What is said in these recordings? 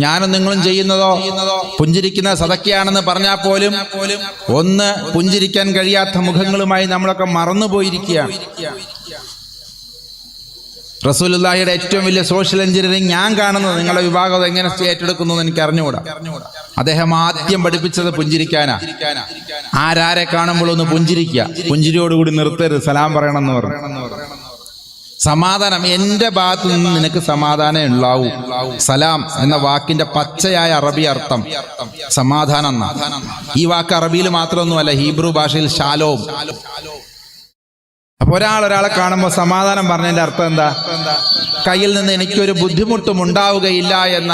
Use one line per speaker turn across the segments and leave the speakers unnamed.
ഞാനും നിങ്ങളും ചെയ്യുന്നതോ പുഞ്ചിരിക്കുന്ന സദക്കയാണെന്ന് പറഞ്ഞാൽ പോലും ഒന്ന് പുഞ്ചിരിക്കാൻ കഴിയാത്ത മുഖങ്ങളുമായി നമ്മളൊക്കെ മറന്നുപോയിരിക്കുകയാണ്. റസൂലുള്ളാഹിയുടെ ഏറ്റവും വലിയ സോഷ്യൽ എഞ്ചിനീയറിംഗ് ഞാൻ കാണുന്നത്, നിങ്ങളുടെ വിഭാഗം എങ്ങനെ ഏറ്റെടുക്കുന്നു എന്ന് എനിക്ക് അറിഞ്ഞുകൂടാ. അദ്ദേഹം ആദ്യം പഠിപ്പിച്ചത് പുഞ്ചിരിക്കാനാ. ആരാരെ കാണുമ്പോൾ ഒന്ന് പുഞ്ചിരിക്കുക, പുഞ്ചിരിയോടുകൂടി നിർത്തരുത്, സലാം പറയണമെന്ന് പറഞ്ഞു. സമാധാനം, എൻ്റെ ഭാഗത്തു നിന്ന് നിനക്ക് സമാധാനം ഉണ്ടാവൂ. സലാം എന്ന വാക്കിന്റെ പച്ചയായ അറബി അർത്ഥം സമാധാനം എന്നാണ്. ഈ വാക്ക് അറബിയിൽ മാത്രമൊന്നുമല്ല, ഹീബ്രു ഭാഷയിൽ ഷാലോം. അപ്പൊ ഒരാളെ കാണുമ്പോൾ സമാധാനം പറഞ്ഞതിന്റെ അർത്ഥം എന്താ? കയ്യിൽ നിന്ന് എനിക്കൊരു ബുദ്ധിമുട്ടും ഉണ്ടാവുകയില്ല എന്ന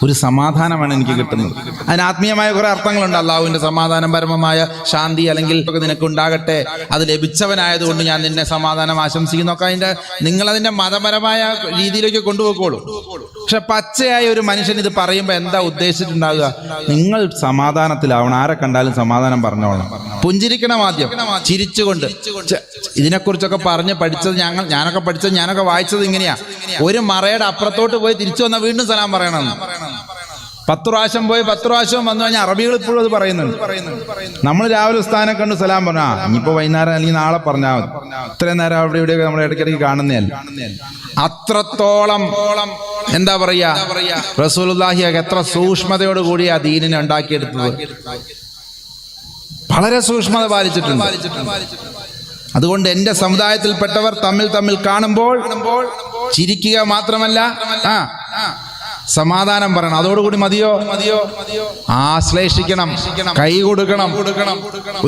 ഒരു സമാധാനമാണ് എനിക്ക് കിട്ടുന്നത്. അതിന് ആത്മീയമായ കുറെ അർത്ഥങ്ങളുണ്ട്. അള്ളാഹുവിന്റെ സമാധാനം, പരമമായ ശാന്തി, അല്ലെങ്കിൽ നിനക്ക് ഉണ്ടാകട്ടെ, അത് ലഭിച്ചവനായതുകൊണ്ട് ഞാൻ നിന്നെ സമാധാനം ആശംസിക്കുന്നു ഒക്കെ. നിങ്ങളതിന്റെ മതപരമായ രീതിയിലേക്ക് കൊണ്ടുപോയിക്കോളൂ. പക്ഷെ പച്ചയായ ഒരു മനുഷ്യൻ ഇത് പറയുമ്പോൾ എന്താ ഉദ്ദേശിച്ചിട്ടുണ്ടാകുക? നിങ്ങൾ സമാധാനത്തിലാവണം, ആരെ കണ്ടാലും സമാധാനം പറഞ്ഞോളണം, പുഞ്ചിരിക്കണം, ആദ്യം ചിരിച്ചുകൊണ്ട്. ഇതിനെക്കുറിച്ചൊക്കെ പറഞ്ഞ് പഠിച്ചത് ഞാനൊക്കെ വായിച്ചത് ഇങ്ങനെയാ. ഒരു മറയുടെ അപ്പുറത്തോട്ട് പോയി തിരിച്ചു വന്നാൽ വീണ്ടും സലാം പറയണം. 10 പ്രാവശ്യം പോയി 10 പ്രാവശ്യം വന്നു കഴിഞ്ഞാൽ അറബികൾ ഇപ്പോഴും അത് പറയുന്നുണ്ട്. നമ്മൾ രാവിലെ ഉസ്താദിനെ കണ്ടു സലാം പറഞ്ഞാ ഇനിയിപ്പോ വൈകുന്നേരം അല്ലെങ്കിൽ നാളെ പറഞ്ഞാൽ മതി. ഇത്രയും നേരം അവിടെ ഇവിടെയൊക്കെ നമ്മൾ ഇടയ്ക്കിടയ്ക്ക് കാണുന്നതല്ല. അത്രത്തോളം എന്താ പറയാ, റസൂലുള്ളാഹി എത്ര സൂക്ഷ്മതയോട് കൂടി ആ ദീനിനെ ഉണ്ടാക്കിയെടുത്തത്. വളരെ സൂക്ഷ്മത പാലിച്ചിട്ടുണ്ട്. അതുകൊണ്ട് എൻ്റെ സമുദായത്തിൽപ്പെട്ടവർ തമ്മിൽ കാണുമ്പോൾ ചിരിക്കുക മാത്രമല്ല, സമാധാനം പറയണം. അതോടുകൂടി മതിയോ? ആശ്ലേഷിക്കണം, കൈ കൊടുക്കണം.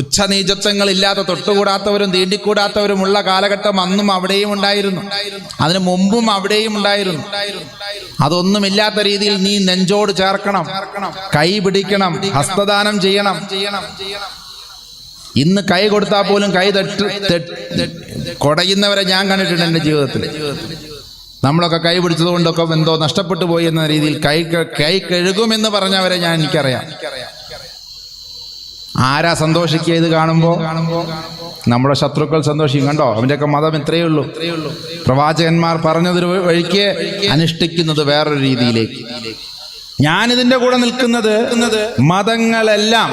ഉച്ചനീചത്വങ്ങൾ ഇല്ലാത്ത, തൊട്ടുകൂടാത്തവരും തീണ്ടിക്കൂടാത്തവരുമുള്ള കാലഘട്ടം അന്നും അവിടെയും ഉണ്ടായിരുന്നു, അതിനു മുമ്പും അവിടെയും ഉണ്ടായിരുന്നു. അതൊന്നുമില്ലാത്ത രീതിയിൽ നീ നെഞ്ചോട് ചേർക്കണം, കൈ പിടിക്കണം, ഹസ്തദാനം ചെയ്യണം. ഇന്ന് കൈ കൊടുത്താൽ പോലും കൈ കൊടയുന്നവരെ ഞാൻ കണ്ടിട്ടുണ്ട് എൻ്റെ ജീവിതത്തിൽ. നമ്മളൊക്കെ കൈ പിടിച്ചത് കൊണ്ടൊക്കെ എന്തോ നഷ്ടപ്പെട്ടു പോയി എന്ന രീതിയിൽ കൈ കഴുകുമെന്ന് പറഞ്ഞവരെ എനിക്കറിയാം. ആരാ സന്തോഷിക്കുക ഇത് കാണുമ്പോൾ? നമ്മുടെ ശത്രുക്കൾ സന്തോഷിക്കും. കണ്ടോ, അവൻ്റെയൊക്കെ മതം ഇത്രയേ ഉള്ളൂ. പ്രവാചകന്മാർ പറഞ്ഞതൊരു വഴിക്ക്, അനുഷ്ഠിക്കുന്നത് വേറൊരു രീതിയിലേക്ക്. ഞാനിതിന്റെ കൂടെ നിൽക്കുന്നത് മതങ്ങളെല്ലാം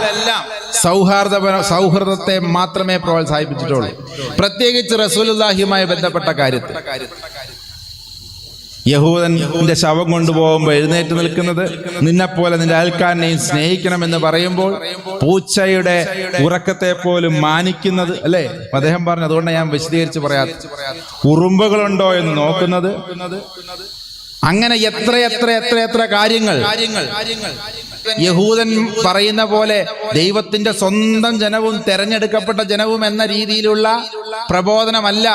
സൗഹൃദത്തെ മാത്രമേ പ്രോത്സാഹിപ്പിച്ചിട്ടുള്ളൂ, പ്രത്യേകിച്ച് റസൂലുള്ളാഹിയുമായി ബന്ധപ്പെട്ട കാര്യത്തിൽ. യഹൂദന്റെ ശവം കൊണ്ടുപോകുമ്പോൾ എഴുന്നേറ്റ് നിൽക്കുന്നത്, നിന്നെപ്പോലെ നിന്റെ അയൽക്കാരനെയും സ്നേഹിക്കണമെന്ന് പറയുമ്പോൾ പൂച്ചയുടെ ഉറക്കത്തെ പോലും മാനിക്കുന്നത്, അല്ലേ? അദ്ദേഹം പറഞ്ഞു. അതുകൊണ്ട് ഞാൻ വിശദീകരിച്ച് പറയാം. ഉറുമ്പുകളുണ്ടോ എന്ന് നോക്കുന്നത്. അങ്ങനെ എത്ര കാര്യങ്ങൾ. യഹൂദൻ പറയുന്ന പോലെ ദൈവത്തിന്റെ സ്വന്തം ജനവും തെരഞ്ഞെടുക്കപ്പെട്ട ജനവും എന്ന രീതിയിലുള്ള പ്രബോധനമല്ല,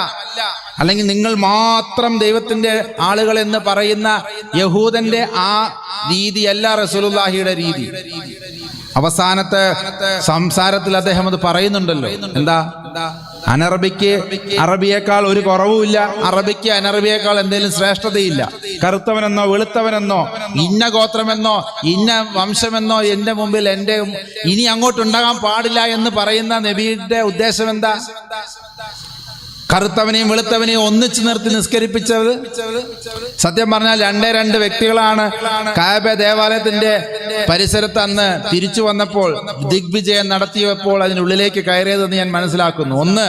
അല്ലെങ്കിൽ നിങ്ങൾ മാത്രം ദൈവത്തിന്റെ ആളുകൾ എന്ന് പറയുന്ന യഹൂദന്റെ ആ രീതിയല്ല റസൂലുള്ളാഹിയുടെ രീതി. അവസാനത്തെ സംസാരത്തിൽ അദ്ദേഹം അത് പറയുന്നുണ്ടല്ലോ. എന്താ? അനറബിക്ക് അറബിയേക്കാൾ ഒരു കുറവുമില്ല, അറബിക്ക് അനറബിയേക്കാൾ എന്തെങ്കിലും ശ്രേഷ്ഠതയില്ല. കറുത്തവനെന്നോ വെളുത്തവനെന്നോ ഇന്ന ഗോത്രമെന്നോ ഇന്ന വംശമെന്നോ എൻ്റെ മുമ്പിൽ ഇനി അങ്ങോട്ടുണ്ടാകാൻ പാടില്ല എന്ന് പറയുന്ന നബിയുടെ ഉദ്ദേശം എന്താ? കറുത്തവനെയും വെളുത്തവനെയും ഒന്നിച്ചു നിർത്തി നിസ്കരിപ്പിച്ചത്. സത്യം പറഞ്ഞാൽ രണ്ട് വ്യക്തികളാണ് കഅബ ദേവാലയത്തിന്റെ പരിസരത്ത് അന്ന് തിരിച്ചു വന്നപ്പോൾ ദിഗ്വിജയം നടത്തിയപ്പോൾ അതിനുള്ളിലേക്ക് കയറിയതെന്ന് ഞാൻ മനസ്സിലാക്കുന്നു. ഒന്ന്,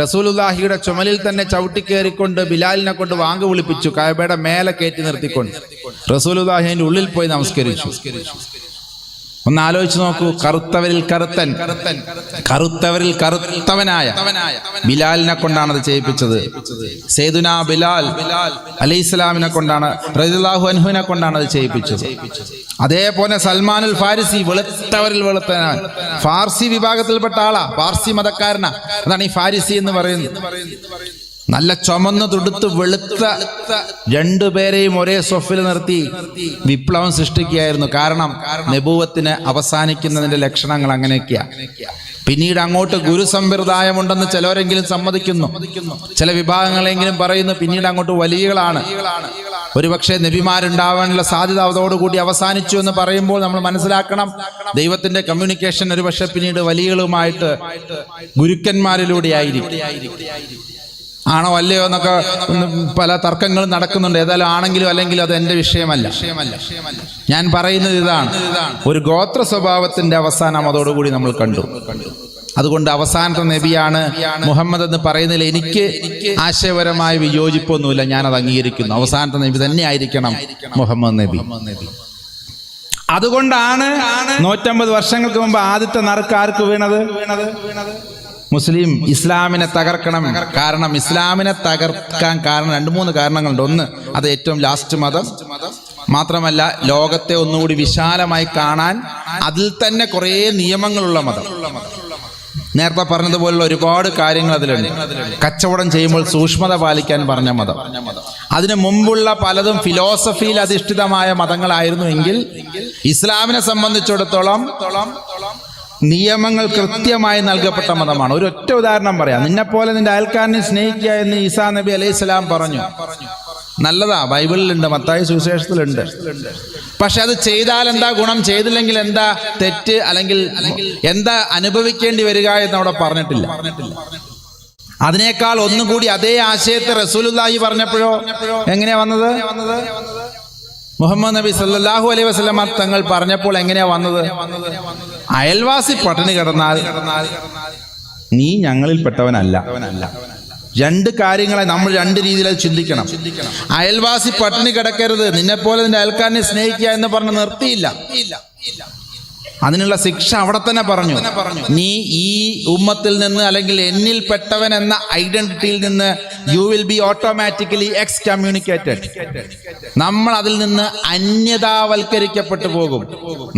റസൂലുള്ളാഹിയുടെ ചുമലിൽ തന്നെ ചവിട്ടിക്കേറിക്കൊണ്ട് ബിലാലിനെ കൊണ്ട് വാങ്ക് വിളിപ്പിച്ചു, കഅബയുടെ മേലെ കയറ്റി നിർത്തിക്കൊണ്ട് റസൂലുള്ളാഹിന്റെ ഉള്ളിൽ പോയി നമസ്കരിച്ചു. ഒന്ന് ആലോചിച്ച് നോക്കൂ. കറുത്തവരിൽ കറുത്തവനായ ബിലാലിനെ കൊണ്ടാണ് അത് ചെയ്യിപ്പിച്ചത്. സയ്യിദുനാ ബിലാൽ അലൈഹിസ്സലാമിനെ കൊണ്ടാണ്, റളിയല്ലാഹു അൻഹുവിനെ കൊണ്ടാണ് അത് ചെയ്യിപ്പിച്ചത്. അതേപോലെ സൽമാനുൽ ഫാരിസി, വെളുത്തവരിൽ വെളുത്തവനായ ഫാർസി വിഭാഗത്തിൽപ്പെട്ട ആളാ, ഫാർസി മതക്കാരനാ. അതാണ് ഈ ഫാരിസി എന്ന് പറയുന്നത്. നല്ല ചുമന്ന് തുടുത്ത് വെളുത്ത രണ്ടുപേരെയും ഒരേ സ്വഫിൽ നിർത്തി വിപ്ലവം സൃഷ്ടിക്കുകയായിരുന്നു. കാരണം നബുവത്തിന് അവസാനിക്കുന്നതിന്റെ ലക്ഷണങ്ങൾ അങ്ങനെയൊക്കെയാ. പിന്നീട് അങ്ങോട്ട് ഗുരുസമ്പ്രദായമുണ്ടെന്ന് ചിലരെങ്കിലും സമ്മതിക്കുന്നു, ചില വിഭാഗങ്ങളെങ്കിലും പറയുന്നു. പിന്നീട് അങ്ങോട്ട് വലിയകളാണ്. ഒരുപക്ഷെ നബിമാരുണ്ടാവാനുള്ള സാധ്യത അതോടുകൂടി അവസാനിച്ചു എന്ന് പറയുമ്പോൾ നമ്മൾ മനസ്സിലാക്കണം, ദൈവത്തിന്റെ കമ്മ്യൂണിക്കേഷൻ ഒരുപക്ഷെ പിന്നീട് വലിയകളുമായിട്ട് ഗുരുക്കന്മാരിലൂടെ ആയിരിക്കും. ആണോ അല്ലയോ എന്നൊക്കെ പല തർക്കങ്ങളും നടക്കുന്നുണ്ട്. ഏതായാലും ആണെങ്കിലും അല്ലെങ്കിലും അത് എൻ്റെ വിഷയമല്ല. ഞാൻ പറയുന്നത് ഇതാണ്, ഒരു ഗോത്ര സ്വഭാവത്തിന്റെ അവസാനം അതോടുകൂടി നമ്മൾ കണ്ടു. അതുകൊണ്ട് അവസാനത്തെ നബിയാണ് മുഹമ്മദ് എന്ന് പറയുന്നതിൽ എനിക്ക് ആശയപരമായ വിയോജിപ്പൊന്നുമില്ല, ഞാനത് അംഗീകരിക്കുന്നു. അവസാനത്തെ നബി തന്നെ ആയിരിക്കണം മുഹമ്മദ് നബി. അതുകൊണ്ടാണ് 150 വർഷങ്ങൾക്ക് മുമ്പ് ആദ്യത്തെ നറുക്ക് ആർക്ക് വീണത്? മുസ്ലിം. ഇസ്ലാമിനെ തകർക്കണം. കാരണം ഇസ്ലാമിനെ തകർക്കാൻ കാരണം 2-3 കാരണങ്ങളുണ്ട്. ഒന്ന്, അത് ഏറ്റവും ലാസ്റ്റ് മതം. മാത്രമല്ല ലോകത്തെ ഒന്നുകൂടി വിശാലമായി കാണാൻ അതിൽ തന്നെ കുറേ നിയമങ്ങളുള്ള മതം. നേരത്തെ പറഞ്ഞതുപോലുള്ള ഒരുപാട് കാര്യങ്ങൾ അതിലുണ്ട്. കച്ചവടം ചെയ്യുമ്പോൾ സൂക്ഷ്മത പാലിക്കാൻ പറഞ്ഞ മതം. അതിനു മുമ്പുള്ള പലതും ഫിലോസഫിയിൽ അധിഷ്ഠിതമായ മതങ്ങളായിരുന്നു എങ്കിൽ ഇസ്ലാമിനെ സംബന്ധിച്ചിടത്തോളം നിയമങ്ങൾ കൃത്യമായി നൽകപ്പെട്ട മതമാണ്. ഒരു ഒറ്റ ഉദാഹരണം പറയാം. നിന്നെപ്പോലെ നിന്റെ അയൽക്കാരനെ സ്നേഹിക്കുക എന്ന് ഈസാ നബി അലൈഹിസ്സലാം പറഞ്ഞു. നല്ലതാ, ബൈബിളിലുണ്ട്, മത്തായി സുവിശേഷത്തിലുണ്ട്. പക്ഷെ അത് ചെയ്താൽ എന്താ ഗുണം, ചെയ്തില്ലെങ്കിൽ എന്താ തെറ്റ്, അല്ലെങ്കിൽ എന്താ അനുഭവിക്കേണ്ടി വരിക എന്ന് അവിടെ പറഞ്ഞിട്ടില്ല. അതിനേക്കാൾ ഒന്നുകൂടി അതേ ആശയത്തെ റസൂലുള്ളാഹി പറഞ്ഞപ്പോഴോ എങ്ങനെയാ വന്നത്? മുഹമ്മദ് നബി സല്ലല്ലാഹു അലൈഹി വസല്ലം തങ്ങൾ പറഞ്ഞപ്പോൾ എങ്ങനെയാ വന്നത്? അയൽവാസി പട്ടിണി കിടന്നാൽ നീ ഞങ്ങളിൽപ്പെട്ടവനല്ല. 2 കാര്യങ്ങളെ നമ്മൾ 2 രീതിയിൽ അത് ചിന്തിക്കണം. അയൽവാസി പട്ടിണി കിടക്കരുത്, നിന്നെപ്പോലെ നിന്റെ അയൽക്കാരനെ സ്നേഹിക്കുക എന്ന് പറഞ്ഞ് നിർത്തിയില്ല. അതിനുള്ള ശിക്ഷ അവിടെ തന്നെ പറഞ്ഞു. നീ ഈ ഉമ്മത്തിൽ നിന്ന് അല്ലെങ്കിൽ എന്നിൽ പെട്ടവൻ എന്ന ഐഡന്റിറ്റിയിൽ നിന്ന് you will be automatically excommunicated. നമ്മൾ അതിൽ നിന്ന് അന്യതാവൽക്കരിക്കപ്പെട്ടു പോകും.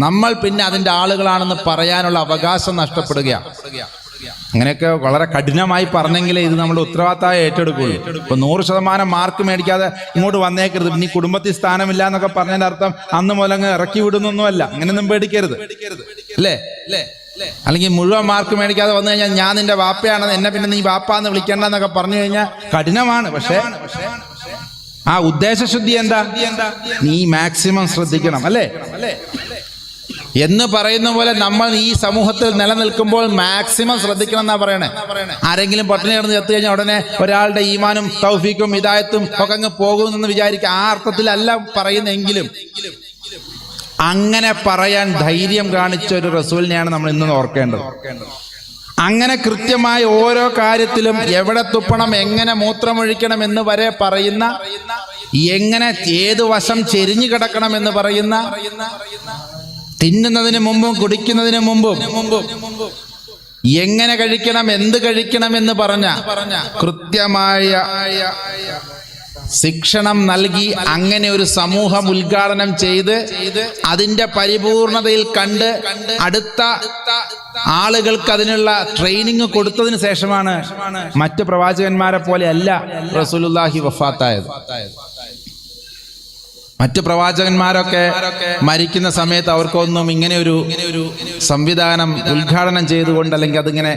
നമ്മൾ പിന്നെ അതിന്റെ ആളുകളാണെന്ന് പറയാനുള്ള അവകാശം നഷ്ടപ്പെടുകയാണ്. അങ്ങനെയൊക്കെ വളരെ കഠിനമായി പറഞ്ഞെങ്കിലേ ഇത് നമ്മുടെ ഉത്തരവാദിത്തമായി ഏറ്റെടുക്കുള്ളൂ. ഇപ്പൊ 100% മാർക്ക് മേടിക്കാതെ ഇങ്ങോട്ട് വന്നേക്കരുത്, പിന്നെ ഈ കുടുംബത്തിൽ സ്ഥാനമില്ല എന്നൊക്കെ പറഞ്ഞതിന്റെ അർത്ഥം അന്ന് മുതലങ്ങ് ഇറക്കി വിടുന്നൊന്നുമല്ല. അങ്ങനെയൊന്നും പേടിക്കരുത്, അല്ലേ? അല്ലെങ്കിൽ മുഴുവൻ മാർക്ക് മേടിക്കാതെ വന്നു കഴിഞ്ഞാൽ ഞാൻ നിന്റെ വാപ്പയാണെന്ന്, എന്നെ പിന്നെ നീ വാപ്പാന്ന് വിളിക്കേണ്ട എന്നൊക്കെ പറഞ്ഞു കഴിഞ്ഞാൽ കഠിനമാണ്. പക്ഷെ ആ ഉദ്ദേശശുദ്ധി എന്താ? നീ മാക്സിമം ശ്രദ്ധിക്കണം, അല്ലേ എന്ന് പറയുന്ന പോലെ നമ്മൾ ഈ സമൂഹത്തിൽ നിലനിൽക്കുമ്പോൾ മാക്സിമം ശ്രദ്ധിക്കണം എന്നാ പറയണേ. ആരെങ്കിലും പട്ടിണി കിടന്ന് ചത്തു കഴിഞ്ഞാൽ ഉടനെ ഒരാളുടെ ഈമാനും തൗഫീക്കും ഹിദായത്തും ഒക്കെ അങ്ങ് പോകുമെന്ന് വിചാരിക്കുക. ആ അർത്ഥത്തിലല്ല പറയുന്നെങ്കിലും അങ്ങനെ പറയാൻ ധൈര്യം കാണിച്ച ഒരു റസൂലിനെയാണ് നമ്മൾ ഇന്ന് ഓർക്കേണ്ടത്. അങ്ങനെ കൃത്യമായി ഓരോ കാര്യത്തിലും എവിടെ തുപ്പണം, എങ്ങനെ മൂത്രമൊഴിക്കണം എന്ന് വരെ പറയുന്ന, എങ്ങനെ ഏതു വശം ചെരിഞ്ഞു കിടക്കണം എന്ന് പറയുന്ന, തിന്നുന്നതിന് മുമ്പും കുടിക്കുന്നതിന് മുമ്പും എങ്ങനെ കഴിക്കണം, എന്ത് കഴിക്കണം എന്ന് പറഞ്ഞ കൃത്യമായ ശിക്ഷണം നൽകി അങ്ങനെ ഒരു സമൂഹം ഉദ്ഘാടനം ചെയ്ത് അതിന്റെ പരിപൂർണതയിൽ കണ്ട് അടുത്ത ആളുകൾക്ക് അതിനുള്ള ട്രെയിനിങ് കൊടുത്തതിന് ശേഷമാണ് മറ്റു പ്രവാചകന്മാരെ പോലെ അല്ല റസൂലുള്ളാഹി വഫാത്തായത്. മറ്റു പ്രവാചകന്മാരൊക്കെ മരിക്കുന്ന സമയത്ത് അവർക്കൊന്നും ഇങ്ങനെ ഒരു സംവിധാനം ഉദ്ഘാടനം ചെയ്തുകൊണ്ട് അല്ലെങ്കിൽ അതിങ്ങനെ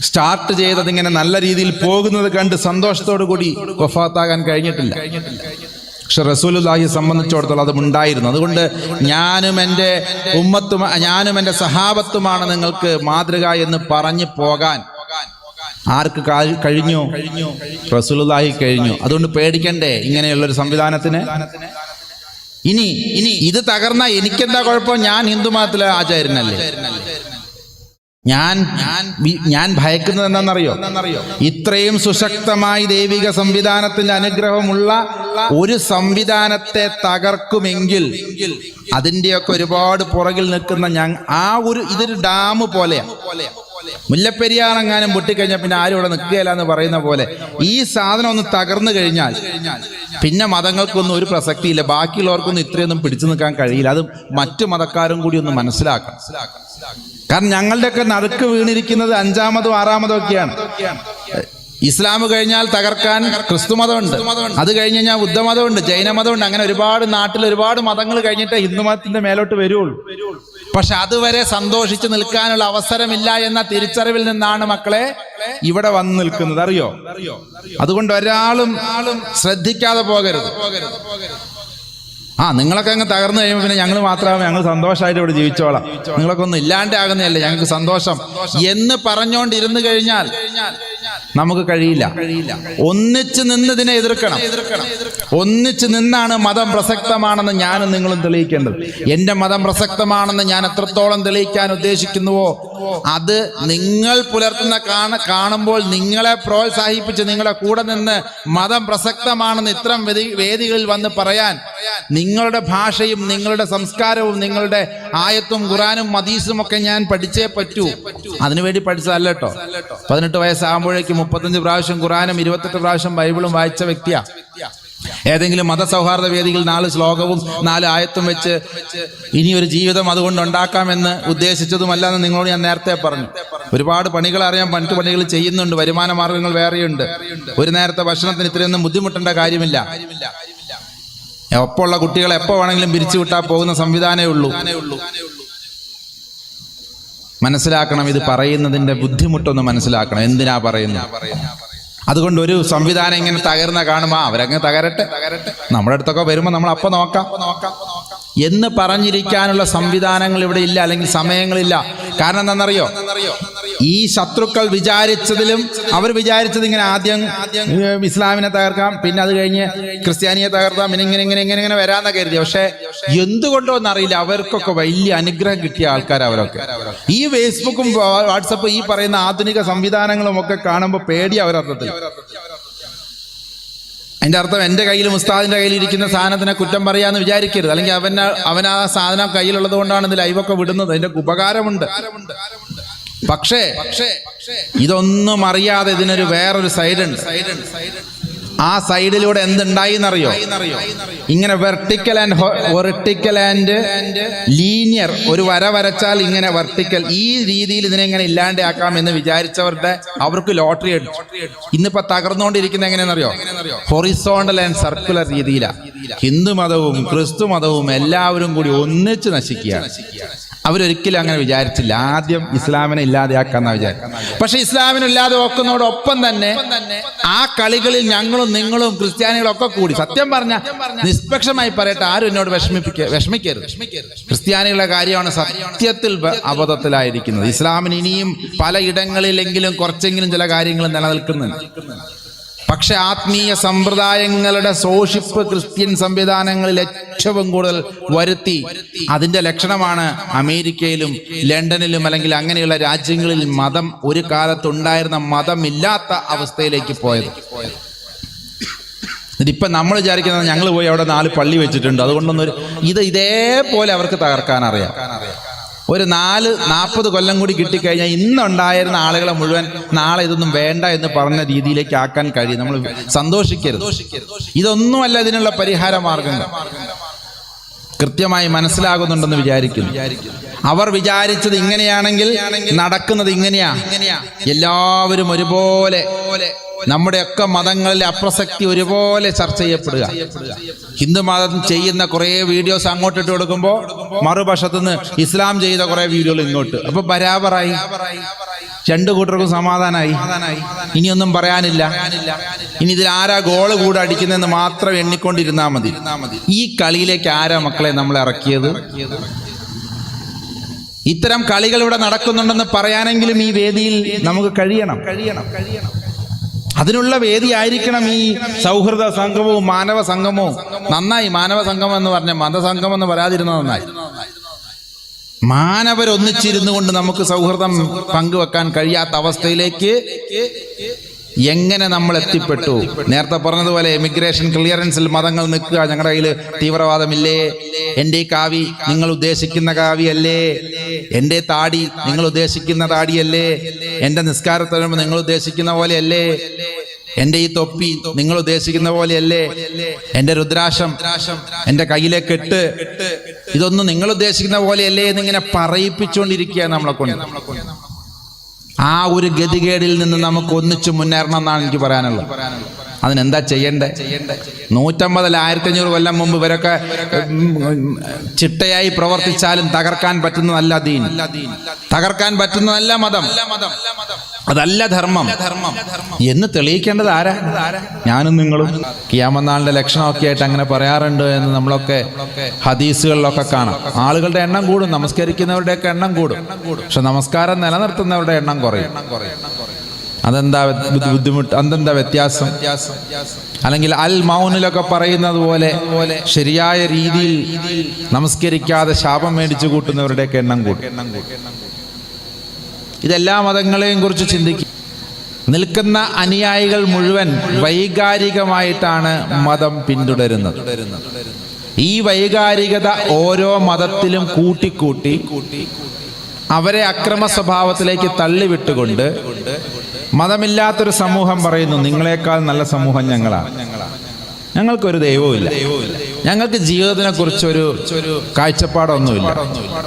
സ്റ്റാർട്ട് ചെയ്ത് അതിങ്ങനെ നല്ല രീതിയിൽ പോകുന്നത് കണ്ട് സന്തോഷത്തോടു കൂടി വഫാത്താകാൻ കഴിഞ്ഞിട്ടില്ല. പക്ഷെ റസൂലുള്ളാഹിയെ സംബന്ധിച്ചിടത്തോളം അത് ഉണ്ടായിരുന്നു. അതുകൊണ്ട് ഞാനും എൻ്റെ ഉമ്മത്തും ഞാനും എൻ്റെ സഹാബത്തുമാണ് നിങ്ങൾക്ക് മാതൃക എന്ന് പറഞ്ഞു പോകാൻ ആർക്ക് കഴിഞ്ഞു? റസൂലുള്ളാഹി കഴിഞ്ഞു. അതുകൊണ്ട് പേടിക്കണ്ടേ ഇങ്ങനെയുള്ളൊരു സംവിധാനത്തിന്. ഇനി ഇത് എനിക്കെന്താ കുഴപ്പം? ഞാൻ ഹിന്ദു മതത്തിലെ ആചാര്യനല്ലേ. ഞാൻ ഭയക്കുന്നത് എന്താണെന്നറിയോ? ഇത്രയും സുശക്തമായി ദൈവിക സംവിധാനത്തിന്റെ അനുഗ്രഹമുള്ള ഒരു സംവിധാനത്തെ തകർക്കുമെങ്കിൽ അതിന്റെയൊക്കെ ഒരുപാട് പുറകിൽ നിൽക്കുന്ന ഇതൊരു ഡാം പോലെയാണ്. മുല്ലപ്പെരിയാറെങ്ങാനും പൊട്ടിക്കഴിഞ്ഞാൽ പിന്നെ ആരും ഇവിടെ നിൽക്കുകയില്ല എന്ന് പറയുന്ന പോലെ ഈ സാധനം ഒന്ന് തകർന്നു കഴിഞ്ഞാൽ പിന്നെ മതങ്ങൾക്കൊന്നും ഒരു പ്രസക്തിയില്ല. ബാക്കിയുള്ളവർക്കൊന്നും ഇത്രയൊന്നും പിടിച്ചു നിൽക്കാൻ കഴിയില്ല. അത് മറ്റു മതക്കാരും കൂടി ഒന്ന് മനസ്സിലാക്കണം. കാരണം ഞങ്ങളുടെയൊക്കെ നടുക്ക് വീണിരിക്കുന്നത് 5-മതോ 6-മതോ ഒക്കെയാണ്. ഇസ്ലാം കഴിഞ്ഞാൽ തകർക്കാൻ ക്രിസ്തുമതമുണ്ട്, അത് കഴിഞ്ഞ് കഴിഞ്ഞാൽ ബുദ്ധമതമുണ്ട്, ജൈനമതമുണ്ട്. അങ്ങനെ ഒരുപാട് നാട്ടിൽ ഒരുപാട് മതങ്ങൾ കഴിഞ്ഞിട്ടേ ഹിന്ദുമതത്തിന്റെ മേലോട്ട് വരുള്ളൂ. പക്ഷെ അതുവരെ സന്തോഷിച്ച് നിൽക്കാനുള്ള അവസരമില്ല എന്ന തിരിച്ചറിവിൽ നിന്നാണ് മക്കളെ ഇവിടെ വന്ന് നിൽക്കുന്നത്. അറിയോ? അതുകൊണ്ട് ഒരാളും ശ്രദ്ധിക്കാതെ പോകരുത്. നിങ്ങളൊക്കെ അങ്ങ് തകർന്നു കഴിയുമ്പോൾ പിന്നെ ഞങ്ങൾ മാത്രമേ ഞങ്ങൾ സന്തോഷമായിട്ട് ഇവിടെ ജീവിച്ചോളാം, നിങ്ങളൊക്കെ ഒന്നും ഇല്ലാണ്ടാകുന്നതല്ലേ ഞങ്ങൾക്ക് സന്തോഷം എന്ന് പറഞ്ഞുകൊണ്ടിരുന്നു കഴിഞ്ഞാൽ നമുക്ക് കഴിയില്ല. ഒന്നിച്ച് നിന്ന് ഇതിനെ എതിർക്കണം. ഒന്നിച്ച് നിന്നാണ് മതം പ്രസക്തമാണെന്ന് ഞാനും നിങ്ങളും തെളിയിക്കേണ്ടത്. എൻ്റെ മതം പ്രസക്തമാണെന്ന് ഞാൻ എത്രത്തോളം തെളിയിക്കാൻ ഉദ്ദേശിക്കുന്നുവോ അത് നിങ്ങൾ പുലർത്തുന്ന കാണുമ്പോൾ നിങ്ങളെ പ്രോത്സാഹിപ്പിച്ച് നിങ്ങളെ കൂടെ നിന്ന് മതം പ്രസക്തമാണെന്ന് ഇത്തരം വേദികളിൽ വന്ന് പറയാൻ നിങ്ങളുടെ ഭാഷയും നിങ്ങളുടെ സംസ്കാരവും നിങ്ങളുടെ ആയത്തും ഖുറാനും ഹദീസും ഒക്കെ ഞാൻ പഠിച്ചേ പറ്റൂ. അതിനുവേണ്ടി പഠിച്ചതല്ല കേട്ടോ. 18 വയസ്സാകുമ്പോഴേക്കും 35 പ്രാവശ്യം ഖുറാനും 28 പ്രാവശ്യം ബൈബിളും വായിച്ച വ്യക്തിയാ. ഏതെങ്കിലും മതസൗഹാർദ്ദ വേദിയിൽ 4 ശ്ലോകവും 4 ആയത്തും വെച്ച് ഇനിയൊരു ജീവിതം അതുകൊണ്ട് ഉണ്ടാക്കാമെന്ന് ഉദ്ദേശിച്ചതുമല്ലെന്ന് നിങ്ങളോട് ഞാൻ നേരത്തെ പറഞ്ഞു. ഒരുപാട് പണികൾ അറിയാൻ, മറ്റു പണികൾ ചെയ്യുന്നുണ്ട്, വരുമാന മാർഗങ്ങൾ വേറെയുണ്ട്. ഒരു നേരത്തെ ഭക്ഷണത്തിന് ഇത്രയൊന്നും ബുദ്ധിമുട്ടേണ്ട കാര്യമില്ല. ഒപ്പമുള്ള കുട്ടികളെ എപ്പോൾ വേണമെങ്കിലും പിരിച്ചുവിട്ടാൽ പോകുന്ന സംവിധാനമേ ഉള്ളൂ. മനസ്സിലാക്കണം, ഇത് പറയുന്നതിന്റെ ബുദ്ധിമുട്ടൊന്ന് മനസ്സിലാക്കണം. എന്തിനാ പറയുന്നത്? അതുകൊണ്ട് ഒരു സംവിധാനം ഇങ്ങനെ തകർന്ന കാണുമ്പോൾ അവരങ്ങ് തകരട്ടെ, നമ്മുടെ അടുത്തൊക്കെ വരുമ്പോൾ നമ്മൾ അപ്പം നോക്കാം എന്ന് പറഞ്ഞിരിക്കാനുള്ള സംവിധാനങ്ങൾ ഇവിടെ ഇല്ല, അല്ലെങ്കിൽ സമയങ്ങളില്ല. കാരണം എന്താണെന്നറിയോ? ഈ ശത്രുക്കൾ വിചാരിച്ചതിലും അവർ വിചാരിച്ചത് ഇങ്ങനെ ആദ്യം ഇസ്ലാമിനെ തകർക്കാം, പിന്നെ അത് കഴിഞ്ഞ് ക്രിസ്ത്യാനിയെ തകർക്കാം, പിന്നെ ഇങ്ങനെ വരാമെന്ന് കരുതി. പക്ഷെ എന്തുകൊണ്ടോ എന്നറിയില്ല, അവർക്കൊക്കെ വലിയ അനുഗ്രഹം കിട്ടിയ ആൾക്കാർ അവരൊക്കെ. ഈ ഫേസ്ബുക്കും വാട്സപ്പും ഈ പറയുന്ന ആധുനിക സംവിധാനങ്ങളും ഒക്കെ കാണുമ്പോൾ പേടി അവരർത്ഥത്തിൽ. അതിൻ്റെ അർത്ഥം എൻ്റെ കയ്യിലും ഉസ്താദിൻ്റെ കയ്യിൽ ഇരിക്കുന്ന സാധനത്തിനെ കുറ്റം പറയാമെന്ന് വിചാരിക്കരുത്. അല്ലെങ്കിൽ അവൻ ആ സാധനം കയ്യിലുള്ളത് കൊണ്ടാണ് ഇത് ലൈവൊക്കെ വിടുന്നത്. അതിൻ്റെ ഉപകാരമുണ്ട്. പക്ഷേ ഇതൊന്നും അറിയാതെ ഇതിനൊരു വേറൊരു സൈഡുണ്ട്. ആ സൈഡിലൂടെ എന്തുണ്ടായി എന്നറിയോ? ഇങ്ങനെ വെർട്ടിക്കൽ ആൻഡ് ലീനിയർ, ഒരു വര വരച്ചാൽ ഇങ്ങനെ വെർട്ടിക്കൽ, ഈ രീതിയിൽ ഇതിനെ ഇങ്ങനെ ഇല്ലാണ്ടാക്കാം എന്ന് അവർക്ക് ലോട്ടറി അടിച്ചു. ഇന്നിപ്പോ തകർന്നുകൊണ്ടിരിക്കുന്ന എങ്ങനെയെന്നറിയോ? ഹൊറിസോണ്ടൽ ആൻഡ് സർക്കുലർ രീതിയിലാണ്. ഹിന്ദു മതവും ക്രിസ്തു മതവും എല്ലാവരും കൂടി ഒന്നിച്ച് നശിക്കുകയാണ്. അവരൊരിക്കലും അങ്ങനെ വിചാരിച്ചില്ല. ആദ്യം ഇസ്ലാമിനെ ഇല്ലാതെയാക്കാന്നാ വിചാരിച്ചു. പക്ഷെ ഇസ്ലാമിനെ ഇല്ലാതെ വെക്കുന്നതോടൊപ്പം തന്നെ ആ കളികളിൽ ഞങ്ങളും നിങ്ങളും ക്രിസ്ത്യാനികളും ഒക്കെ കൂടി, സത്യം പറഞ്ഞ നിഷ്പക്ഷമായി പറയട്ടെ, ആരും എന്നോട് വിഷമിക്കരുത്. ക്രിസ്ത്യാനികളുടെ കാര്യമാണ് സത്യത്തിൽ അബദ്ധത്തിലായിരിക്കുന്നത്. ഇസ്ലാമിന് ഇനിയും പലയിടങ്ങളിലെങ്കിലും കുറച്ചെങ്കിലും ചില കാര്യങ്ങൾ നിലനിൽക്കുന്നുണ്ട്. പക്ഷെ ആത്മീയ സമ്പ്രദായങ്ങളുടെ ശോഷിപ്പ് ക്രിസ്ത്യൻ സംവിധാനങ്ങളിൽ ഏറ്റവും കൂടുതൽ വരുത്തി. അതിന്റെ ലക്ഷണമാണ് അമേരിക്കയിലും ലണ്ടനിലും അല്ലെങ്കിൽ അങ്ങനെയുള്ള രാജ്യങ്ങളിൽ മതം ഒരു കാലത്തുണ്ടായിരുന്ന മതമില്ലാത്ത അവസ്ഥയിലേക്ക് പോയത്. ഇതിപ്പം നമ്മൾ വിചാരിക്കുന്നത് ഞങ്ങൾ പോയി അവിടെ 4 പള്ളി വെച്ചിട്ടുണ്ട്, അതുകൊണ്ടൊന്നും ഇതേപോലെ അവർക്ക് തകർക്കാൻ അറിയാം. ഒരു 40 കൊല്ലം കൂടി കിട്ടിക്കഴിഞ്ഞാൽ ഇന്നുണ്ടായിരുന്ന ആളുകളെ മുഴുവൻ നാളെ ഇതൊന്നും വേണ്ട എന്ന് പറഞ്ഞ രീതിയിലേക്ക് ആക്കാൻ കഴിയും. നമ്മൾ സന്തോഷിക്കരുത്. ഇതൊന്നുമല്ല ഇതിനുള്ള പരിഹാര മാർഗങ്ങൾ. കൃത്യമായി മനസ്സിലാകുന്നുണ്ടെന്ന് വിചാരിക്കുന്നു. അവർ വിചാരിച്ചത് ഇങ്ങനെയാണെങ്കിൽ നടക്കുന്നത് ഇങ്ങനെയാ. എല്ലാവരും ഒരുപോലെ, നമ്മുടെയൊക്കെ മതങ്ങളിലെ അപ്രസക്തി ഒരുപോലെ ചർച്ച ചെയ്യപ്പെടുക. ഹിന്ദു മതം ചെയ്യുന്ന കുറെ വീഡിയോസ് അങ്ങോട്ട് ഇട്ട് കൊടുക്കുമ്പോൾ മറുപക്ഷത്തുനിന്ന് ഇസ്ലാം ചെയ്ത കുറെ വീഡിയോകൾ ഇങ്ങോട്ട്. അപ്പൊ ബരാബറായി, 2 കൂട്ടർക്കും സമാധാനമായി. ഇനിയൊന്നും പറയാനില്ല. ഇനി ഇതിൽ ആരാ ഗോള് കൂടെ അടിക്കുന്നതെന്ന് മാത്രം എണ്ണിക്കൊണ്ടിരുന്നാൽ മതി. ഈ കളിയിലേക്ക് ആരാ മക്കളെ നമ്മളെ ഇറക്കിയത്? ഇത്തരം കളികൾ ഇവിടെ നടക്കുന്നുണ്ടെന്ന് പറയാനെങ്കിലും ഈ വേദിയിൽ നമുക്ക് കഴിയണം. അതിനുള്ള വേദി ആയിരിക്കണം ഈ സൗഹൃദ സംഗമവും മാനവ സംഗമവും. നന്നായി മാനവ സംഗമം എന്ന് പറഞ്ഞ മതസംഗമം എന്ന് പറയാതിരുന്നത് നന്നായി. മാനവരൊന്നിച്ചിരുന്നു കൊണ്ട് നമുക്ക് സൗഹൃദം പങ്കുവെക്കാൻ കഴിയാത്ത അവസ്ഥയിലേക്ക് എങ്ങനെ നമ്മൾ എത്തിപ്പെട്ടു? നേരത്തെ പറഞ്ഞതുപോലെ ഇമിഗ്രേഷൻ ക്ലിയറൻസിൽ മതങ്ങൾ നിൽക്കുക. ഞങ്ങളുടെ കയ്യിൽ തീവ്രവാദമില്ലേ? എൻ്റെ കാവി നിങ്ങൾ ഉദ്ദേശിക്കുന്ന കാവിയല്ലേ? എൻ്റെ താടി നിങ്ങൾ ഉദ്ദേശിക്കുന്ന താടിയല്ലേ? എൻ്റെ നിസ്കാരത്തിന് നിങ്ങൾ ഉദ്ദേശിക്കുന്ന പോലെയല്ലേ? എൻ്റെ ഈ തൊപ്പി നിങ്ങൾ ഉദ്ദേശിക്കുന്ന പോലെയല്ലേ? എൻ്റെ രുദ്രാക്ഷം, എൻ്റെ കയ്യിലെ കെട്ട്, ഇതൊന്നും നിങ്ങൾ ഉദ്ദേശിക്കുന്ന പോലെയല്ലേ എന്നിങ്ങനെ പറയിപ്പിച്ചുകൊണ്ടിരിക്കുകയാണ് നമ്മളെ കൊണ്ട്. ആ ഒരു ഗതികേടിൽ നിന്ന് നമുക്ക് ഒന്നിച്ചു മുന്നേറണം എന്നാണ് എനിക്ക് പറയാനുള്ളത്. അതിനെന്താ ചെയ്യണ്ടേ? 150 1500 കൊല്ലം മുമ്പ് ഇവരൊക്കെ ചിട്ടയായി പ്രവർത്തിച്ചാലും തകർക്കാൻ പറ്റുന്നതല്ല ദീൻ, തകർക്കാൻ പറ്റുന്നതല്ല മതം, അതല്ല ധർമ്മം എന്ന് തെളിയിക്കേണ്ടത് ആരാ? ഞാനും നിങ്ങളും. ഖിയാമത്ത് നാളിന്റെ ലക്ഷണമൊക്കെ ആയിട്ട് അങ്ങനെ പറയാറുണ്ട് എന്ന് നമ്മളൊക്കെ ഹദീസുകളിലൊക്കെ കാണാം. ആളുകളുടെ എണ്ണം കൂടും, നമസ്കരിക്കുന്നവരുടെയൊക്കെ എണ്ണം കൂടും, പക്ഷെ നമസ്കാരം നിലനിർത്തുന്നവരുടെ എണ്ണം കുറയും. അതെന്താ ബുദ്ധിമുട്ട്, അതെന്താ വ്യത്യാസം? അല്ലെങ്കിൽ അൽ മൗനിലൊക്കെ പറയുന്നത് പോലെ ശരിയായ രീതിയിൽ നമസ്കരിക്കാതെ ശാപം മേടിച്ചു കൂട്ടുന്നവരുടെയൊക്കെ എണ്ണം കൂട്ടും. ഇതെല്ലാ മതങ്ങളെയും കുറിച്ച് ചിന്തിക്കും. നിൽക്കുന്ന അനുയായികൾ മുഴുവൻ വൈകാരികമായിട്ടാണ് മതം പിന്തുടരുന്നത്. ഈ വൈകാരികത ഓരോ മതത്തിലും കൂട്ടിക്കൂട്ടി അവരെ അക്രമ സ്വഭാവത്തിലേക്ക് തള്ളിവിട്ടുകൊണ്ട് മതമില്ലാത്തൊരു സമൂഹം പറയുന്നു, നിങ്ങളെക്കാൾ നല്ല സമൂഹം ഞങ്ങളാണ്, ഞങ്ങൾക്കൊരു ദൈവവുമില്ല, ഞങ്ങൾക്ക് ജീവിതത്തിനെ കുറിച്ചൊരു കാഴ്ചപ്പാടൊന്നുമില്ല,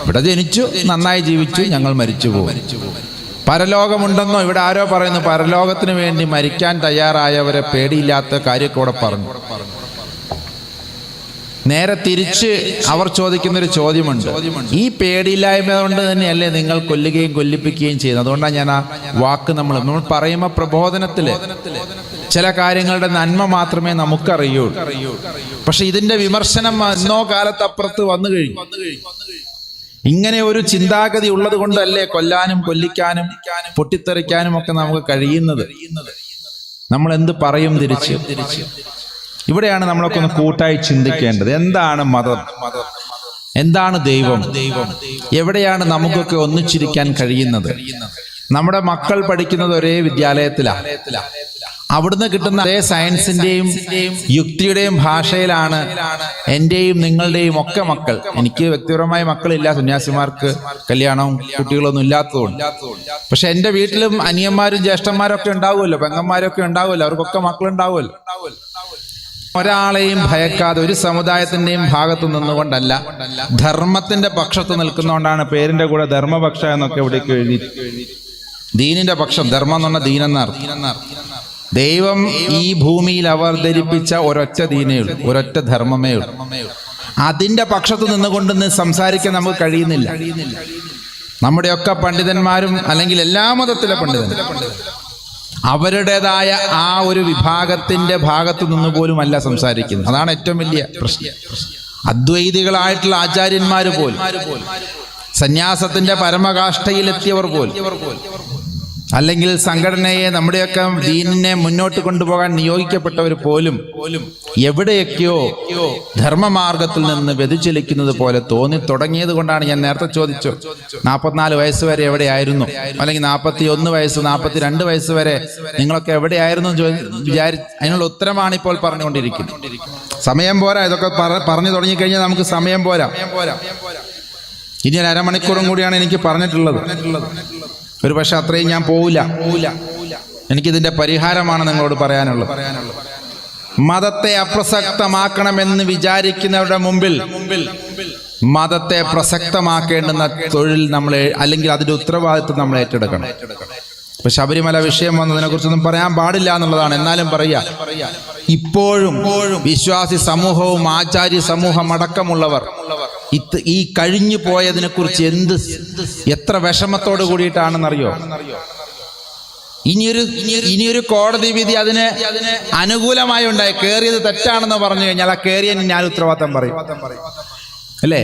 ഇവിടെ ജനിച്ചു നന്നായി ജീവിച്ചു ഞങ്ങൾ മരിച്ചു പോകും. പരലോകമുണ്ടെന്നോ ഇവിടെ ആരോ പറയുന്നു, പരലോകത്തിന് വേണ്ടി മരിക്കാൻ തയ്യാറായവരെ പേടിയില്ലാത്ത കാര്യമൊക്കെ ഇവിടെ പറഞ്ഞു. നേരെ തിരിച്ച് അവർ ചോദിക്കുന്നൊരു ചോദ്യമുണ്ട്, ഈ പേടിയില്ലായ്മ കൊണ്ട് തന്നെയല്ലേ നിങ്ങൾ കൊല്ലുകയും കൊല്ലിപ്പിക്കുകയും ചെയ്യുന്നത്? അതുകൊണ്ടാണ് ഞാൻ ആ വാക്ക് നമ്മൾ പറയുമ്പോൾ പ്രബോധനത്തില് ചില കാര്യങ്ങളുടെ നന്മ മാത്രമേ നമുക്കറിയൂ. പക്ഷെ ഇതിന്റെ വിമർശനം എന്നോ കാലത്തപ്പുറത്ത് വന്നു കഴിഞ്ഞു. ഇങ്ങനെ ഒരു ചിന്താഗതി ഉള്ളത് കൊണ്ടല്ലേ കൊല്ലാനും കൊല്ലിക്കാനും പൊട്ടിത്തെറിക്കാനും ഒക്കെ നമുക്ക് കഴിയുന്നത്. നമ്മൾ എന്ത് പറയും തിരിച്ച്? ഇവിടെയാണ് നമ്മളൊക്കെ ഒന്ന് കൂട്ടായി ചിന്തിക്കേണ്ടത്. എന്താണ് മതം? എന്താണ് ദൈവം? എവിടെയാണ് നമുക്കൊക്കെ ഒന്നിച്ചിരിക്കാൻ കഴിയുന്നത്? നമ്മുടെ മക്കൾ പഠിക്കുന്നത് ഒരേ വിദ്യാലയത്തിലാണ്. അവിടുന്ന് കിട്ടുന്ന അതേ സയൻസിന്റെയും യുക്തിയുടെയും ഭാഷയിലാണ് എന്റെയും നിങ്ങളുടെയും ഒക്കെ മക്കൾ. എനിക്ക് വ്യക്തിപരമായ മക്കളില്ല, സന്യാസിമാർക്ക് കല്യാണവും കുട്ടികളൊന്നും ഇല്ലാത്തതുകൊണ്ട്. പക്ഷെ എൻ്റെ വീട്ടിലും അനിയന്മാരും ജ്യേഷ്ഠന്മാരും ഒക്കെ ഉണ്ടാവുമല്ലോ, പെങ്ങന്മാരൊക്കെ ഉണ്ടാവുമല്ലോ, അവർക്കൊക്കെ മക്കളുണ്ടാവുമല്ലോ. ഒരാളെയും ഭയക്കാതെ ഒരു സമുദായത്തിന്റെയും ഭാഗത്തു നിന്നുകൊണ്ടല്ല, ധർമ്മത്തിന്റെ പക്ഷത്ത് നിൽക്കുന്നതുകൊണ്ടാണ് പേരിന്റെ കൂടെ ധർമ്മപക്ഷ എന്നൊക്കെ ഇവിടേക്ക് എഴുതി. ദീനിന്റെ പക്ഷം, ധർമ്മം എന്ന് പറഞ്ഞാൽ ദീനെന്നർത്ഥം. ദൈവം ഈ ഭൂമിയിൽ അവതരിപ്പിച്ച ഒരൊറ്റ ദീനേ ഉള്ളൂ, ഒരൊറ്റ ധർമ്മമേ ഉള്ളൂ. അതിന്റെ പക്ഷത്ത് നിന്നുകൊണ്ട് സംസാരിക്കാൻ നമുക്ക് കഴിയുന്നില്ല. നമ്മുടെയൊക്കെ പണ്ഡിതന്മാരും അല്ലെങ്കിൽ എല്ലാ മതത്തിലെ പണ്ഡിതന്മാരും അവരുടേതായ ആ ഒരു വിഭാഗത്തിന്റെ ഭാഗത്തു നിന്ന് പോലും അല്ല സംസാരിക്കുന്നത്. അതാണ് ഏറ്റവും വലിയ പ്രശ്നം. അദ്വൈതികളായിട്ടുള്ള ആചാര്യന്മാര് പോലും, സന്യാസത്തിന്റെ പരമകാഷ്ഠയിലെത്തിയവർ പോലും, അല്ലെങ്കിൽ സംഘടനയെ നമ്മുടെയൊക്കെ ദീനിനെ മുന്നോട്ട് കൊണ്ടുപോകാൻ നിയോഗിക്കപ്പെട്ടവർ പോലും എവിടെയൊക്കെയോ ധർമ്മമാർഗത്തിൽ നിന്ന് വ്യതിചലിക്കുന്നത് പോലെ തോന്നി തുടങ്ങിയത് കൊണ്ടാണ് ഞാൻ നേരത്തെ ചോദിച്ചു, 44 വയസ്സ് വരെ എവിടെയായിരുന്നു, അല്ലെങ്കിൽ 41 വയസ്സ് 42 വയസ്സ് വരെ നിങ്ങളൊക്കെ എവിടെയായിരുന്നു അതിനുള്ള ഉത്തരമാണ് ഇപ്പോൾ പറഞ്ഞുകൊണ്ടിരിക്കുന്നത്. സമയം പോരാ, ഇതൊക്കെ പറഞ്ഞു തുടങ്ങിക്കഴിഞ്ഞാൽ നമുക്ക് സമയം പോരാ. ഇനി ഒരു അരമണിക്കൂറും കൂടിയാണ് എനിക്ക് പറഞ്ഞിട്ടുള്ളത്. ഒരു പക്ഷെ അത്രയും ഞാൻ പോവില്ല. എനിക്കിതിന്റെ പരിഹാരമാണ് നിങ്ങളോട് പറയാനുള്ളത്. മതത്തെ അപ്രസക്തമാക്കണമെന്ന് വിചാരിക്കുന്നവരുടെ മുമ്പിൽ മതത്തെ പ്രസക്തമാക്കേണ്ടുന്ന തൊഴിൽ നമ്മൾ, അല്ലെങ്കിൽ അതിന്റെ ഉത്തരവാദിത്വം നമ്മൾ ഏറ്റെടുക്കണം. ഇപ്പൊ ശബരിമല വിഷയം വന്നതിനെ കുറിച്ചൊന്നും പറയാൻ പാടില്ല എന്നുള്ളതാണ്. എന്നാലും പറയാ, ഇപ്പോഴും വിശ്വാസി സമൂഹവും ആചാര്യ സമൂഹം അടക്കമുള്ളവർ ഈ കഴിഞ്ഞു പോയതിനെ കുറിച്ച് എത്ര വിഷമത്തോട് കൂടിയിട്ടാണെന്നറിയോ? ഇനിയൊരു കോടതി വിധി അതിന് അനുകൂലമായി ഉണ്ടായി, കേറിയത് തെറ്റാണെന്ന് പറഞ്ഞു കഴിഞ്ഞാൽ ആ കേറിയതിന് ഞാൻ ഉത്തരവാദിത്തം പറയും, അല്ലേ?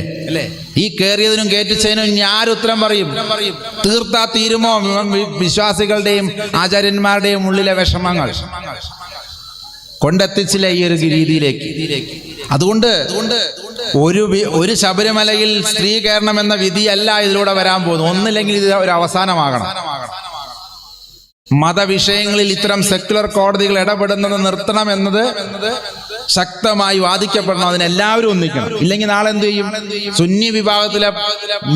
ഈ കേറിയതിനും കയറ്റിച്ചതിനും ഇനി ആരുത്തരം പറയും? തീർത്താ തീരുമോ വിശ്വാസികളുടെയും ആചാര്യന്മാരുടെയും ഉള്ളിലെ വിഷമങ്ങൾ? കൊണ്ടെത്തിച്ചില്ല ഈ ഒരു രീതിയിലേക്ക്. അതുകൊണ്ട് ഒരു ശബരിമലയിൽ സ്ത്രീ കയറണം എന്ന വിധിയല്ല ഇതിലൂടെ വരാൻ പോകുന്നു. ഒന്നില്ലെങ്കിൽ ഇത് ഒരു അവസാനമാകണം. മതവിഷയങ്ങളിൽ ഇത്തരം സെക്യുലർ കോടതികൾ ഇടപെടുന്നത് നിർത്തണം എന്നത് ശക്തമായി വാദിക്കപ്പെടണം. അതിനെല്ലാവരും ഒന്നിക്കണം. ഇല്ലെങ്കിൽ നാളെ എന്ത് ചെയ്യും? സുന്നി വിഭാഗത്തിലെ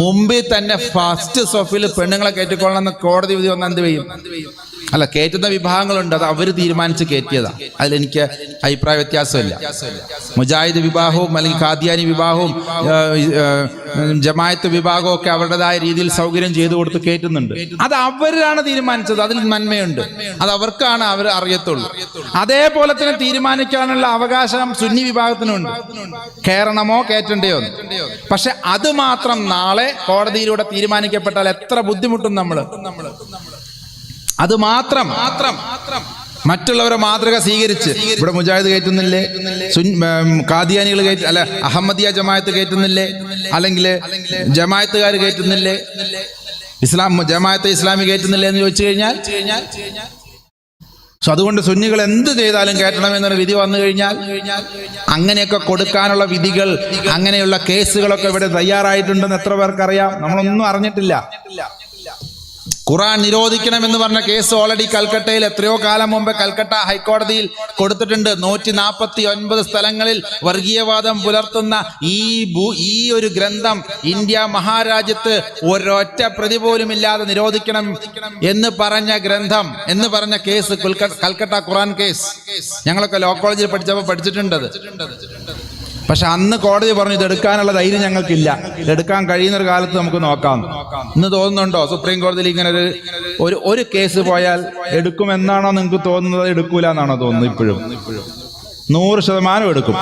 മുമ്പിൽ തന്നെ ഫസ്റ്റ് സോഫിൽ പെണ്ണുങ്ങളെ കയറ്റിക്കൊള്ളണം എന്ന കോടതി വിധി വന്നാൽ എന്ത് ചെയ്യും? അല്ല, കയറ്റുന്ന വിഭാഗങ്ങളുണ്ട്, അത് അവർ തീരുമാനിച്ച് കയറ്റിയതാ. അതിലെനിക്ക് അഭിപ്രായ വ്യത്യാസമില്ല. മുജാഹിദ് വിഭാഗവും അല്ലെങ്കിൽ ഖാദിയാനി വിഭാഗവും ജമായത്ത് വിഭാഗവും ഒക്കെ അവരുടേതായ രീതിയിൽ സൗകര്യം ചെയ്തു കൊടുത്ത് കയറ്റുന്നുണ്ട്. അത് അവരാണ് തീരുമാനിച്ചത്, അതിൽ നന്മയുണ്ട്, അത് അവർക്കാണ് അവർ അറിയത്തുള്ളൂ. അതേപോലെ തന്നെ തീരുമാനിക്കാനുള്ള അവകാശം സുന്നി വിഭാഗത്തിനുണ്ട്, കയറണമോ കയറ്റണ്ടയോ. പക്ഷെ അത് മാത്രം നാളെ കോടതിയിലൂടെ തീരുമാനിക്കപ്പെട്ടാൽ എത്ര ബുദ്ധിമുട്ടും നമ്മൾ. അത് മാത്രം മറ്റുള്ളവരെ മാതൃക സ്വീകരിച്ച് ഇവിടെ മുജാഹിദ് കയറ്റുന്നില്ലേ, ഖാദിയാനികൾ അല്ല അഹമ്മദിയ ജമാഅത്ത് കയറ്റുന്നില്ലേ, അല്ലെങ്കിൽ ജമാഅത്തുകാർ കയറ്റുന്നില്ലേ, ജമാഅത്ത് ഇസ്ലാമി കയറ്റുന്നില്ലേ എന്ന് ചോദിച്ചു കഴിഞ്ഞാൽ അതുകൊണ്ട് സുന്നികൾ എന്ത് ചെയ്താലും കേട്ടണം എന്നൊരു വിധി വന്നു കഴിഞ്ഞാൽ അങ്ങനെയൊക്കെ കൊടുക്കാനുള്ള വിധികൾ, അങ്ങനെയുള്ള കേസുകളൊക്കെ ഇവിടെ തയ്യാറായിട്ടുണ്ടെന്ന് എത്ര പേർക്കറിയാം? നമ്മളൊന്നും അറിഞ്ഞിട്ടില്ല. ഖുർആൻ നിരോധിക്കണമെന്ന് പറഞ്ഞ കേസ് ഓൾറെഡി കൽക്കട്ടയിൽ എത്രയോ കാലം മുമ്പ് കൽക്കട്ട ഹൈക്കോടതിയിൽ കൊടുത്തിട്ടുണ്ട്. 149 സ്ഥലങ്ങളിൽ വർഗീയവാദം പുലർത്തുന്ന ഈ ഒരു ഗ്രന്ഥം ഇന്ത്യ മഹാരാജ്യത്ത് ഒരൊറ്റ പ്രതി പോലും ഇല്ലാതെ നിരോധിക്കണം എന്ന് പറഞ്ഞ ഗ്രന്ഥം, എന്ന് പറഞ്ഞ കേസ് കൽക്കട്ട ഖുർആൻ കേസ് ഞങ്ങളൊക്കെ ലോ കോളേജിൽ പഠിച്ചപ്പോൾ പഠിച്ചിട്ടുണ്ട്. പക്ഷെ അന്ന് കോടതി പറഞ്ഞു ഇത് എടുക്കാനുള്ള ധൈര്യം ഞങ്ങൾക്കില്ല, ഇതെടുക്കാൻ കഴിയുന്നൊരു കാലത്ത് നമുക്ക് നോക്കാം. ഇന്ന് തോന്നുന്നുണ്ടോ സുപ്രീം കോടതിയിൽ ഇങ്ങനെ ഒരു കേസ് പോയാൽ എടുക്കുമെന്നാണോ നിങ്ങൾക്ക് തോന്നുന്നത്? എടുക്കൂല എന്നാണോ തോന്നുന്നത്? ഇപ്പോഴും 100% എടുക്കും.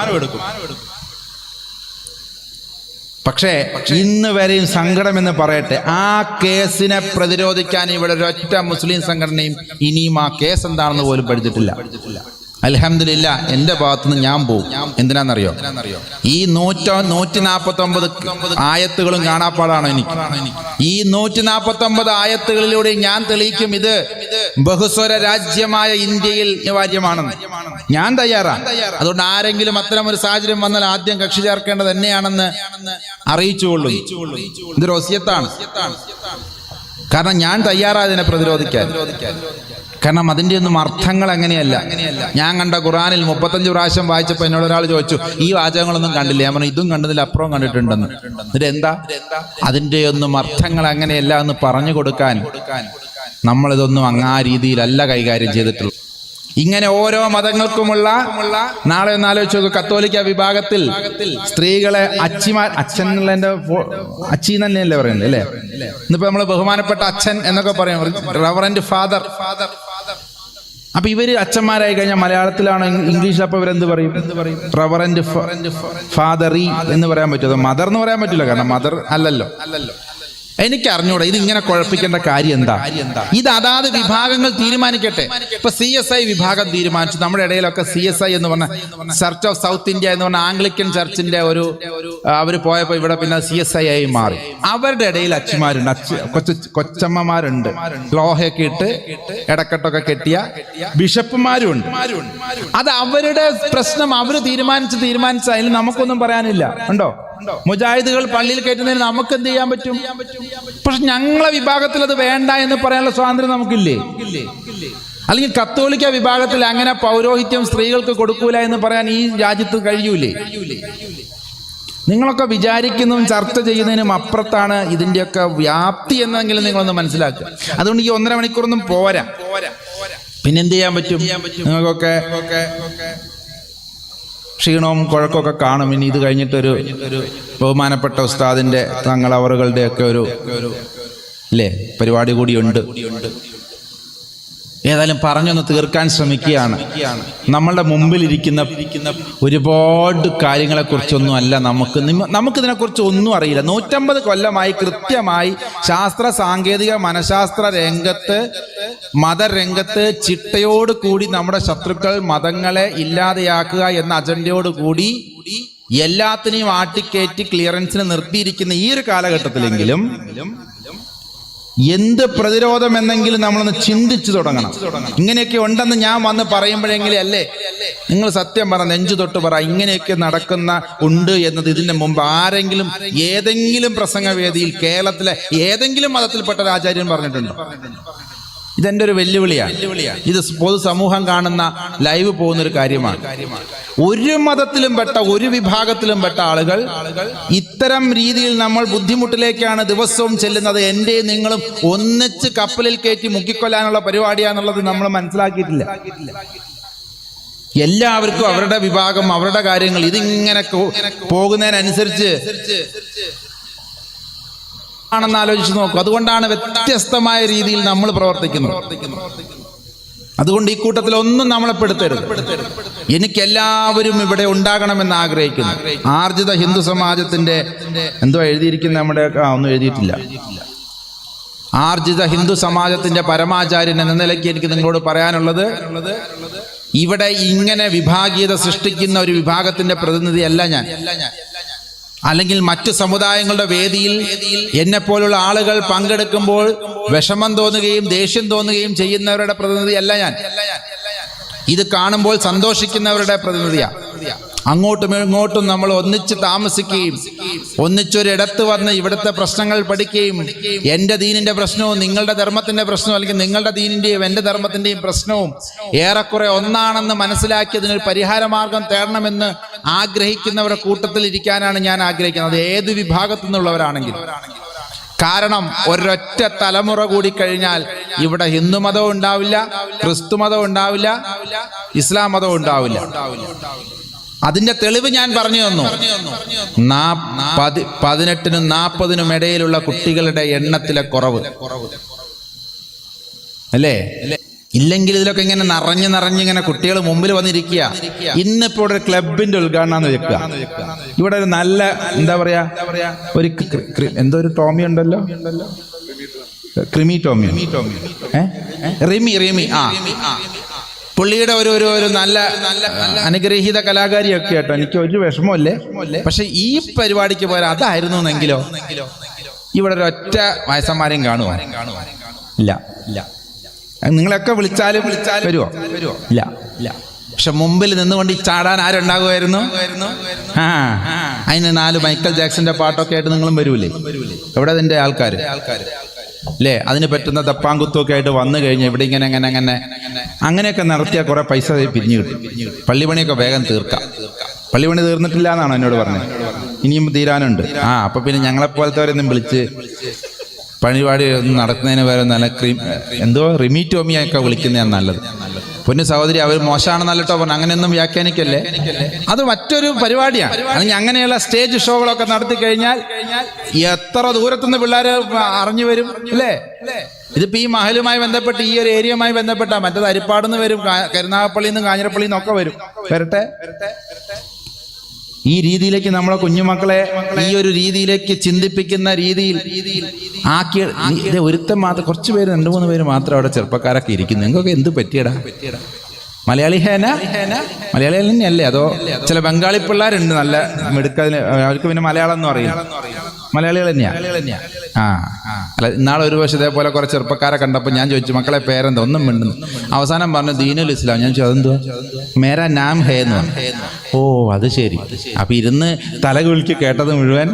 പക്ഷേ ഇന്ന് വരെയും സങ്കടം എന്ന് പറയട്ടെ, ആ കേസിനെ പ്രതിരോധിക്കാൻ ഇവിടെ ഒരൊറ്റ മുസ്ലിം സംഘടനയും ഇനിയും ആ കേസ് എന്താണെന്ന് പോലും പഠിച്ചിട്ടില്ല. അൽഹംദുലില്ലാ, എന്റെ ഭാഗത്തുനിന്ന് ഞാൻ പോകും. എന്തിനാണെന്നറിയോ? ഈ 149 ആയത്തുകളും കാണാപ്പാടാണ് എനിക്ക്. ഈ 149 ആയത്തുകളിലൂടെ ഞാൻ തെളിയിക്കും ഇത് ബഹുസ്വര രാജ്യമായ ഇന്ത്യയിൽ അനിവാര്യമാണെന്ന്. ഞാൻ തയ്യാറാണ്. അതുകൊണ്ട് ആരെങ്കിലും അത്തരം ഒരു സാഹചര്യം വന്നാൽ ആദ്യം കക്ഷി ചേർക്കേണ്ടത് എന്നെയാണെന്ന് അറിയിച്ചുകൊള്ളു. ഇതൊരു വസിയത്താണ്. കാരണം ഞാൻ തയ്യാറായതിനെ പ്രതിരോധിക്കാൻ. കാരണം അതിൻ്റെ ഒന്നും അർത്ഥങ്ങൾ അങ്ങനെയല്ല. ഞാൻ കണ്ട ഖുർആനിൽ 35 പ്രാവശ്യം വായിച്ചപ്പോൾ എന്നോട് ഒരാൾ ചോദിച്ചു, ഈ വാചകങ്ങളൊന്നും കണ്ടില്ല? ഞാൻ പറഞ്ഞു, ഇതും കണ്ടതിൽ അപ്പുറവും കണ്ടിട്ടുണ്ടെന്ന്. എന്നിട്ട് എന്താ? അതിൻ്റെ ഒന്നും അർത്ഥങ്ങൾ അങ്ങനെയല്ല എന്ന് പറഞ്ഞു കൊടുക്കാൻ നമ്മളിതൊന്നും ആ രീതിയിലല്ല കൈകാര്യം ചെയ്തിട്ടുള്ളൂ. ഇങ്ങനെ ഓരോ മതങ്ങൾക്കുമുള്ള, നാളെ ഒന്ന് ആലോചിച്ച് നോക്കൂ, കത്തോലിക്ക വിഭാഗത്തിൽ സ്ത്രീകളെ അച്ഛൻ എന്നുള്ളതിന്റെ അച്ചി തന്നെയല്ലേ പറയുന്നത് അല്ലേ? ഇന്നിപ്പോ നമ്മള് ബഹുമാനപ്പെട്ട അച്ഛൻ എന്നൊക്കെ പറയും, റവറന്റ് ഫാദർ. അപ്പൊ ഇവര് അച്ഛന്മാരായി കഴിഞ്ഞാൽ മലയാളത്തിലാണോ ഇംഗ്ലീഷിൽ അപ്പൊ ഇവരെന്ത് പറയും? റവറന്റ് ഫാദറി എന്ന് പറയാൻ പറ്റുമോ? മദർ എന്ന് പറയാൻ പറ്റില്ല, കാരണം മദർ അല്ലല്ലോ. എനിക്ക് അറിഞ്ഞൂടാ ഇത് ഇങ്ങനെ കുഴപ്പിക്കേണ്ട കാര്യം എന്താ? ഇത് അതാത് വിഭാഗങ്ങൾ തീരുമാനിക്കട്ടെ. ഇപ്പൊ CSI വിഭാഗം തീരുമാനിച്ചു. നമ്മുടെ ഇടയിലൊക്കെ CSI എന്ന് പറഞ്ഞ ചർച്ച് ഓഫ് സൗത്ത് ഇന്ത്യ എന്ന് പറഞ്ഞ ആംഗ്ലിക്കൻ ചർച്ചിന്റെ അവര് പോയപ്പോ ഇവിടെ പിന്നെ CSI ആയി മാറി. അവരുടെ ഇടയിൽ അച്ഛന്മാരുണ്ട്, കൊച്ചമ്മമാരുണ്ട്, ലോഹയൊക്കെ ഇട്ട് ഇടക്കെട്ടൊക്കെ കെട്ടിയ ബിഷപ്പുമാരും ഉണ്ട്. അത് അവരുടെ പ്രശ്നം, അവര് തീരുമാനിച്ച അതിൽ നമുക്കൊന്നും പറയാനില്ല. ഉണ്ടോ? മുജാഹിദുകൾ പള്ളിയിൽ കയറ്റുന്നതിന് നമുക്ക് എന്ത് ചെയ്യാൻ പറ്റും? പക്ഷെ ഞങ്ങളെ വിഭാഗത്തിൽ അത് വേണ്ട എന്ന് പറയാനുള്ള സ്വാതന്ത്ര്യം നമുക്കില്ലേ? അല്ലെങ്കിൽ കത്തോലിക്ക വിഭാഗത്തിൽ അങ്ങനെ പൗരോഹിത്യം സ്ത്രീകൾക്ക് കൊടുക്കൂല എന്ന് പറയാൻ ഈ രാജ്യത്ത് കഴിയൂലേ? നിങ്ങളൊക്കെ വിചാരിക്കുന്നതും ചർച്ച ചെയ്യുന്നതിനും അപ്പുറത്താണ് ഇതിന്റെയൊക്കെ വ്യാപ്തി എന്നെങ്കിലും നിങ്ങളൊന്ന് മനസ്സിലാക്കുക. അതുകൊണ്ട് ഈ 1.5 മണിക്കൂറൊന്നും പോരാ. പിന്നെന്ത് ചെയ്യാൻ പറ്റും? നിങ്ങൾക്കൊക്കെ ക്ഷീണവും കുഴക്കമൊക്കെ കാണും. ഇനി ഇത് കഴിഞ്ഞിട്ടൊരു ബഹുമാനപ്പെട്ട ഉസ്താദിന്റെ തങ്ങളവറുകളുടെ ഒക്കെ ഒരു പരിപാടി കൂടിയുണ്ട്. ഏതായാലും പറഞ്ഞൊന്ന് തീർക്കാൻ ശ്രമിക്കുകയാണ്. നമ്മളുടെ മുമ്പിലിരിക്കുന്ന ഒരുപാട് കാര്യങ്ങളെ കുറിച്ചൊന്നും അല്ല നമുക്കിതിനെക്കുറിച്ച് ഒന്നും അറിയില്ല. 150 കൊല്ലമായി കൃത്യമായി ശാസ്ത്ര സാങ്കേതിക മനഃശാസ്ത്ര രംഗത്ത്, മതരംഗത്ത് ചിട്ടയോട് കൂടി നമ്മുടെ ശത്രുക്കൾ മതങ്ങളെ ഇല്ലാതെയാക്കുക എന്ന അജണ്ടയോട് കൂടി എല്ലാത്തിനെയും ആട്ടിക്കയറ്റി ക്ലിയറൻസിന് നിർത്തിയിരിക്കുന്ന ഈ ഒരു കാലഘട്ടത്തിലെങ്കിലും എന്ത് പ്രതിരോധം എന്നെങ്കിലും നമ്മളൊന്ന് ചിന്തിച്ചു തുടങ്ങണം. ഇങ്ങനെയൊക്കെ ഉണ്ടെന്ന് ഞാൻ വന്ന് പറയുമ്പോഴെങ്കിലും അല്ലേ നിങ്ങൾ സത്യം പറ, നെഞ്ചു തൊട്ട് പറ, ഇങ്ങനെയൊക്കെ ഉണ്ട് എന്നത് ഇതിന്റെ മുമ്പ് ആരെങ്കിലും ഏതെങ്കിലും പ്രസംഗവേദിയിൽ കേരളത്തിലെ ഏതെങ്കിലും മതത്തിൽപ്പെട്ട ഒരു ആചാര്യൻ പറഞ്ഞിട്ടുണ്ടോ? ഇതെന്റെ ഒരു വെല്ലുവിളിയാണ്. ഇത് പൊതുസമൂഹം കാണുന്ന ലൈവ് പോകുന്ന ഒരു കാര്യമാണ്. ഒരു മതത്തിലും പെട്ട, ഒരു വിഭാഗത്തിലും പെട്ട ആളുകൾ ഇത്തരം രീതിയിൽ നമ്മൾ ബുദ്ധിമുട്ടിലേക്കാണ് ദിവസവും ചെല്ലുന്നത്. എൻ്റെ നിങ്ങളും ഒന്നിച്ച് കപ്പലിൽ കയറ്റി മുക്കിക്കൊല്ലാനുള്ള പരിപാടിയാന്നുള്ളത് നമ്മൾ മനസ്സിലാക്കിയിട്ടില്ല. എല്ലാവർക്കും അവരുടെ വിഭാഗം, അവരുടെ കാര്യങ്ങൾ, ഇതിങ്ങനെ പോകുന്നതിനനുസരിച്ച് ആണെന്ന് ആലോചിച്ച് നോക്കും. അതുകൊണ്ടാണ് വ്യത്യസ്തമായ രീതിയിൽ നമ്മൾ പ്രവർത്തിക്കുന്നത്. അതുകൊണ്ട് ഈ കൂട്ടത്തിൽ ഒന്നും നമ്മളെ പെടുത്തരുത്. എനിക്കെല്ലാവരും ഇവിടെ ഉണ്ടാകണമെന്ന് ആഗ്രഹിക്കുന്നു. ആർജിത ഹിന്ദു സമാജത്തിന്റെ എന്തോ എഴുതിയിരിക്കുന്ന നമ്മുടെ ഒന്നും എഴുതിയിട്ടില്ല. ആർജിത ഹിന്ദു സമാജത്തിന്റെ പരമാചാര്യൻ എന്ന നിലയ്ക്ക് എനിക്ക് നിങ്ങളോട് പറയാനുള്ളത്, ഇവിടെ ഇങ്ങനെ വിഭാഗീയത സൃഷ്ടിക്കുന്ന ഒരു വിഭാഗത്തിന്റെ പ്രതിനിധിയല്ല ഞാൻ. അല്ലെങ്കിൽ മറ്റു സമുദായങ്ങളുടെ വേദിയിൽ എന്നെപ്പോലുള്ള ആളുകൾ പങ്കെടുക്കുമ്പോൾ വിഷമം തോന്നുകയും ദേഷ്യം തോന്നുകയും ചെയ്യുന്നവരുടെ പ്രതിനിധിയല്ല ഞാൻ. ഇത് കാണുമ്പോൾ സന്തോഷിക്കുന്നവരുടെ പ്രതിനിധിയാണ്. അങ്ങോട്ടും ഇങ്ങോട്ടും നമ്മൾ ഒന്നിച്ച് താമസിക്കുകയും ഒന്നിച്ചൊരിടത്ത് വന്ന് ഇവിടുത്തെ പ്രശ്നങ്ങൾ പഠിക്കുകയും എൻ്റെ ദീനിന്റെ പ്രശ്നവും നിങ്ങളുടെ ധർമ്മത്തിന്റെ പ്രശ്നവും അല്ലെങ്കിൽ നിങ്ങളുടെ ദീനിന്റെയും എൻ്റെ ധർമ്മത്തിന്റെയും പ്രശ്നവും ഏറെക്കുറെ ഒന്നാണെന്ന് മനസ്സിലാക്കി അതിനൊരു പരിഹാരമാർഗം തേടണമെന്ന് ആഗ്രഹിക്കുന്നവരുടെ കൂട്ടത്തിൽ ഇരിക്കാനാണ് ഞാൻ ആഗ്രഹിക്കുന്നത്, ഏത് വിഭാഗത്തു നിന്നുള്ളവരാണെങ്കിലും. കാരണം ഒരൊറ്റ തലമുറ കൂടി കഴിഞ്ഞാൽ ഇവിടെ ഹിന്ദു മതവും ഉണ്ടാവില്ല, ക്രിസ്തു മതവും ഉണ്ടാവില്ല, ഇസ്ലാം മതവും ഉണ്ടാവില്ല. അതിന്റെ തെളിവ് ഞാൻ പറഞ്ഞു തന്നു. 18-നും 40-നും ഇടയിലുള്ള കുട്ടികളുടെ എണ്ണത്തിലെ കുറവ് അല്ലേ? ഇല്ലെങ്കിൽ ഇതിലൊക്കെ ഇങ്ങനെ നിറഞ്ഞിങ്ങനെ കുട്ടികൾ മുമ്പിൽ വന്നിരിക്കുക. ഇന്നിപ്പോ ഒരു ക്ലബിന്റെ ഉദ്ഘാടനം വെക്കുക. ഇവിടെ ഒരു നല്ല എന്താ പറയാ ഒരു എന്തോ ഒരു ടോമി ഉണ്ടല്ലോ, ക്രിമി ടോമി, റിമി പുള്ളിയുടെ ഒരു നല്ല അനുഗ്രഹീത കലാകാരിയൊക്കെ കേട്ടോ. എനിക്ക് ഒരു വിഷമമില്ലേ. പക്ഷെ ഈ പരിപാടിക്ക് പോരാ അതായിരുന്നു എന്നെങ്കിലോ ഇവിടെ ഒരൊറ്റ വയസ്സന്മാരെയും കാണുമോ? ഇല്ല. നിങ്ങളൊക്കെ വിളിച്ചാലും വരുമോ? ഇല്ല. പക്ഷെ മുമ്പിൽ നിന്നുകൊണ്ട് ഈ ചാടാൻ ആരുണ്ടാകുമായിരുന്നു? അതിന് 4 മൈക്കൽ ജാക്സന്റെ പാട്ടൊക്കെ ആയിട്ട് നിങ്ങളും വരൂലേ? എവിടെ അതിന്റെ ആൾക്കാർ അല്ലേ? അതിന് പറ്റുന്ന തപ്പാങ്കുത്തൊക്കെ ആയിട്ട് വന്നു കഴിഞ്ഞ് ഇവിടെ ഇങ്ങനെ അങ്ങനെയൊക്കെ നടത്തിയാൽ കുറെ പൈസ പിരിഞ്ഞു കിട്ടും. പള്ളിപ്പണിയൊക്കെ വേഗം തീർക്കാം. പള്ളിപ്പണി തീർന്നിട്ടില്ല എന്നാണ് എന്നോട് പറഞ്ഞത്, ഇനിയും തീരാനുണ്ട്. അപ്പൊ പിന്നെ ഞങ്ങളെപ്പോലത്തവരൊന്നും വിളിച്ച് പരിപാടി ഒന്നും നടത്തുന്നതിന് വരെ നല്ല റിമി ടോമിയൊക്കെ വിളിക്കുന്നതാണ് നല്ലത്. പൊന്നു സഹോദരി, അവർ മോശമാണെന്നല്ലോ പറഞ്ഞു, അങ്ങനെയൊന്നും വ്യാഖ്യാനിക്കല്ലേ. അത് മറ്റൊരു പരിപാടിയാണ്. അല്ലെങ്കിൽ അങ്ങനെയുള്ള സ്റ്റേജ് ഷോകളൊക്കെ നടത്തി കഴിഞ്ഞാൽ എത്ര ദൂരത്തുനിന്ന് പിള്ളേർ അറിഞ്ഞു വരും അല്ലേ? ഇതിപ്പോ ഈ മഹലുമായി ബന്ധപ്പെട്ട് ഈ ഒരു ഏരിയയുമായി ബന്ധപ്പെട്ട മറ്റത് അരിപ്പാടുന്ന് വരും, കരുനാഗപ്പള്ളിയിൽ നിന്നും കാഞ്ഞിരപ്പള്ളിയിൽ നിന്നൊക്കെ വരട്ടെ. ഈ രീതിയിലേക്ക് നമ്മളെ കുഞ്ഞുമക്കളെ ഈ ഒരു രീതിയിലേക്ക് ചിന്തിപ്പിക്കുന്ന രീതിയിൽ ആക്കി ഒരുത്തം മാത്രം, കുറച്ച് പേര് 2-3 പേര് മാത്രം അവിടെ ചെറുപ്പക്കാരൊക്കെ ഇരിക്കുന്നു. നിങ്ങൾക്കൊക്കെ എന്ത് പറ്റിയടാ? മലയാളി തന്നെയല്ലേ? അതോ ചില ബംഗാളി പിള്ളേരുണ്ട് നല്ല മിടുക്കതിന്, അവർക്ക് പിന്നെ മലയാളം ഒന്നും അറിയില്ല. മലയാളികൾ തന്നെയാ. അല്ല, ഇന്നാളെ ഒരു വർഷം ഇതേപോലെ കുറെ ചെറുപ്പക്കാരെ കണ്ടപ്പോൾ ഞാൻ ചോദിച്ചു, മക്കളെ പേരെന്താ? ഒന്നും മിണ്ടുന്നു. അവസാനം പറഞ്ഞു ദീനുൽ ഇസ്ലാം. ഞാൻ ചോദിച്ചു അതെന്തോ? മേരാ നാം ഹേ എന്ന് പറഞ്ഞു. ഓ അത് ശരി. അപ്പൊ ഇരുന്ന് തലകുലുക്കി കേട്ടത് മുഴുവൻ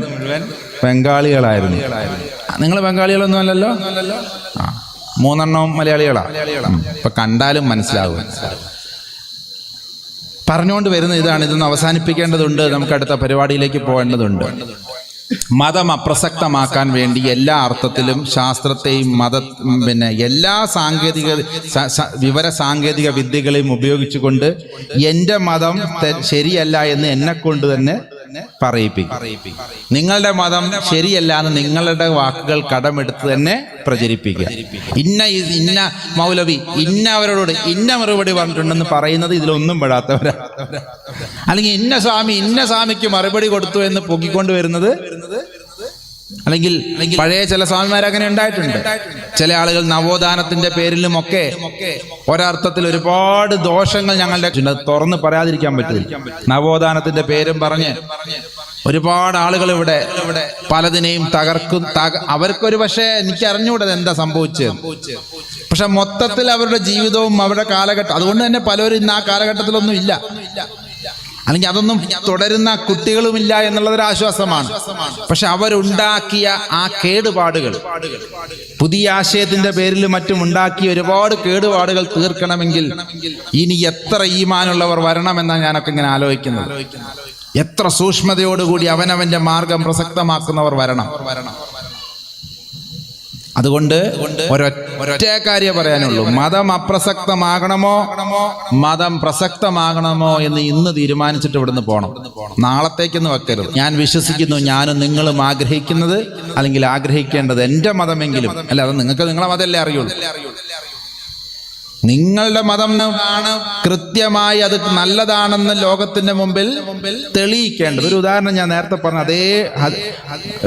ബംഗാളികളായിരുന്നു. നിങ്ങൾ ബംഗാളികളൊന്നും അല്ലല്ലോ? 3 എണ്ണവും മലയാളികളാ. ഇപ്പൊ കണ്ടാലും മനസ്സിലാവും. പറഞ്ഞുകൊണ്ട് വരുന്ന ഇതാണ്. ഇതൊന്ന് അവസാനിപ്പിക്കേണ്ടതുണ്ട്. നമുക്ക് അടുത്ത പരിപാടിയിലേക്ക് പോകേണ്ടതുണ്ട്. മതം അപ്രസക്തമാക്കാൻ വേണ്ടി എല്ലാ അർത്ഥത്തിലും ശാസ്ത്രത്തെയും എല്ലാ വിവര സാങ്കേതിക വിദ്യകളെയും ഉപയോഗിച്ചുകൊണ്ട് എൻ്റെ മതം ശരിയല്ല എന്ന് എന്നെ കൊണ്ട് തന്നെ പറയിപ്പിക്കും. നിങ്ങളുടെ മതം ശരിയല്ല എന്ന് നിങ്ങളുടെ വാക്കുകൾ കടമെടുത്ത് തന്നെ പ്രചരിപ്പിക്കുക. ഇന്ന മൗലവി ഇന്നവരോട് ഇന്ന മറുപടി പറഞ്ഞിട്ടുണ്ടെന്ന് പറയുന്നത് ഇതിലൊന്നും പെടാത്തവരാ. അല്ലെങ്കിൽ ഇന്ന സ്വാമിക്ക് മറുപടി കൊടുത്തു എന്ന് പൊക്കിക്കൊണ്ട് വരുന്നത്, അല്ലെങ്കിൽ പഴയ ചില സ്വാമിമാർ അങ്ങനെ ഉണ്ടായിട്ടുണ്ട്. ചില ആളുകൾ നവോത്ഥാനത്തിന്റെ പേരിലുമൊക്കെ ഒരർത്ഥത്തിൽ ഒരുപാട് ദോഷങ്ങൾ ഞങ്ങളുടെ തുറന്ന് പറയാതിരിക്കാൻ പറ്റില്ല. നവോത്ഥാനത്തിന്റെ പേരും പറഞ്ഞ് ഒരുപാട് ആളുകൾ ഇവിടെ പലതിനെയും തകർക്കും. അവർക്കൊരു പക്ഷേ എനിക്ക് അറിഞ്ഞുകൂടത് എന്താ സംഭവിച്ചത്. പക്ഷെ മൊത്തത്തിൽ അവരുടെ ജീവിതവും അവരുടെ കാലഘട്ടം, അതുകൊണ്ട് തന്നെ പലരും ഇന്ന് ആ കാലഘട്ടത്തിലൊന്നും ഇല്ല, അല്ലെങ്കിൽ അതൊന്നും തുടരുന്ന കുട്ടികളുമില്ല എന്നുള്ളതൊരു ആശ്വാസമാണ്. പക്ഷെ അവരുണ്ടാക്കിയ ആ കേടുപാടുകൾ, പുതിയ ആശയത്തിന്റെ പേരിൽ മറ്റും ഉണ്ടാക്കിയ ഒരുപാട് കേടുപാടുകൾ തീർക്കണമെങ്കിൽ ഇനി എത്ര ഈമാനുള്ളവർ വരണമെന്നാണ് ഞാനൊക്കെ ഇങ്ങനെ ആലോചിക്കുന്നത്. എത്ര സൂക്ഷ്മതയോടുകൂടി അവനവന്റെ മാർഗം പ്രസക്തമാക്കുന്നവർ വരണം. അതുകൊണ്ട് ഒരൊറ്റ കാര്യം പറയാനുള്ളൂ, മതം മതം പ്രസക്തമാകണമോ എന്ന് ഇന്ന് തീരുമാനിച്ചിട്ട് ഇവിടുന്ന് പോകണം. നാളത്തേക്കൊന്നും വെക്കരുത്. ഞാൻ വിശ്വസിക്കുന്നു, ഞാനും നിങ്ങളും ആഗ്രഹിക്കുന്നത് അല്ലെങ്കിൽ ആഗ്രഹിക്കേണ്ടത് എൻ്റെ മതമെങ്കിലും അല്ല, അത് നിങ്ങൾക്ക് നിങ്ങളെ മതമല്ലേ അറിയുള്ളൂ. നിങ്ങളുടെ മതം കൃത്യമായി അത് നല്ലതാണെന്ന് ലോകത്തിന്റെ മുമ്പിൽ തെളിയിക്കേണ്ടത്. ഒരു ഉദാഹരണം ഞാൻ നേരത്തെ പറഞ്ഞ അതേ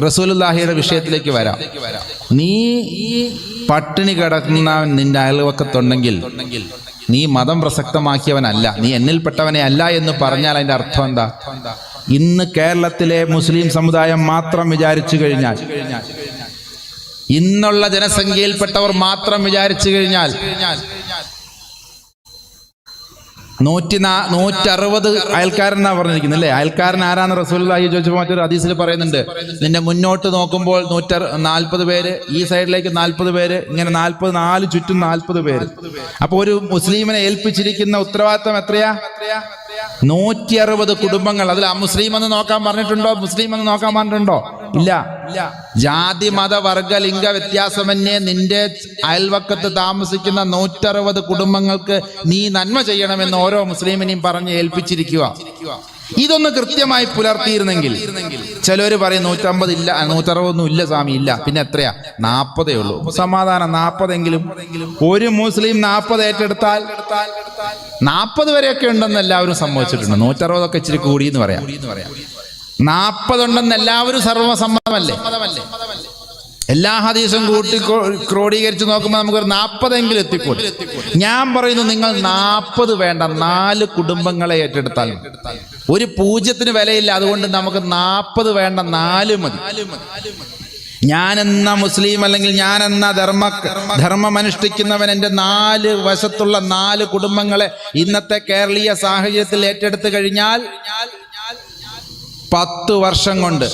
റസൂലുള്ളാഹിയുടെ വിഷയത്തിലേക്ക് വരാം. നീ പട്ടിണി കിടക്കുന്ന നിന്റെ അയൽവക്കത്തുണ്ടെങ്കിൽ നീ മതം പ്രസക്തമാക്കിയവനല്ല, നീ എന്നിൽപ്പെട്ടവനെ അല്ല എന്ന് പറഞ്ഞാൽ അതിന്റെ അർത്ഥം എന്താ? ഇന്ന് കേരളത്തിലെ മുസ്ലിം സമുദായം മാത്രം വിചാരിച്ചു കഴിഞ്ഞാൽ, ഇന്നുള്ള ജനസംഖ്യയിൽപ്പെട്ടവർ മാത്രം വിചാരിച്ചു കഴിഞ്ഞാൽ 160 അയൽക്കാരനാ പറഞ്ഞിരിക്കുന്നത് അല്ലേ? അയൽക്കാരൻ ആരാന്ന് റസൂലുള്ളാഹി ചോദിച്ചപ്പോൾ മറ്റൊരു ഹദീസിൽ പറയുന്നുണ്ട്, നിന്റെ മുന്നോട്ട് നോക്കുമ്പോൾ 140 പേര്, ഈ സൈഡിലേക്ക് 40 പേര്, ഇങ്ങനെ 4 ചുറ്റും 40 പേര്. അപ്പൊ ഒരു മുസ്ലിമിനെ ഏൽപ്പിച്ചിരിക്കുന്ന ഉത്തരവാദിത്വം എത്രയാ? 160 കുടുംബങ്ങൾ. അതിൽ മുസ്ലിം എന്ന് നോക്കാൻ പറഞ്ഞിട്ടുണ്ടോ? മുസ്ലിം എന്ന് നോക്കാൻ പറഞ്ഞിട്ടുണ്ടോ? ഇല്ല. ജാതി മത വർഗ ലിംഗ വ്യത്യാസമന്യേ നിന്റെ അയൽവക്കത്ത് താമസിക്കുന്ന 160 കുടുംബങ്ങൾക്ക് നീ നന്മ ചെയ്യണമെന്ന് ഓരോ മുസ്ലിമിനെയും പറഞ്ഞ് ഏൽപ്പിച്ചിരിക്കുക. ഇതൊന്ന് കൃത്യമായി പുലർത്തിയിരുന്നെങ്കിൽ, ചിലര് പറയും 150 ഇല്ല, 160 ഇല്ല സ്വാമി, ഇല്ല, പിന്നെ എത്രയാ? 40 ഉള്ളൂ. സമാധാനം, 40 ഒരു മുസ്ലിം 40 ഏറ്റെടുത്താൽ 40 വരെയൊക്കെ ഉണ്ടെന്ന് എല്ലാവരും സമ്മതിച്ചിട്ടുണ്ട്. 160 ഇച്ചിരി കൂടി എന്ന് പറയാം. 40 ഉണ്ടെന്ന് എല്ലാവരും സർവ്വസമ്മതമല്ലേ? എല്ലാ ഹദീസും കൂട്ടി ക്രോഡീകരിച്ച് നോക്കുമ്പോൾ നമുക്കൊരു 40 എത്തിക്കൂടും. ഞാൻ പറയുന്നു, നിങ്ങൾ 40 വേണ്ട, 4 കുടുംബങ്ങളെ ഏറ്റെടുത്താൽ ഒരു 0 വിലയില്ല. അതുകൊണ്ട് നമുക്ക് 40 വേണ്ട, 4 മതി. ഞാനെന്ന മുസ്ലിം അല്ലെങ്കിൽ ഞാനെന്ന ധർമ്മമനുഷ്ഠിക്കുന്നവൻ എൻ്റെ 4 വശത്തുള്ള 4 കുടുംബങ്ങളെ ഇന്നത്തെ കേരളീയ സാഹചര്യത്തിൽ ഏറ്റെടുത്തു കഴിഞ്ഞാൽ 10 വർഷം കൊണ്ട്,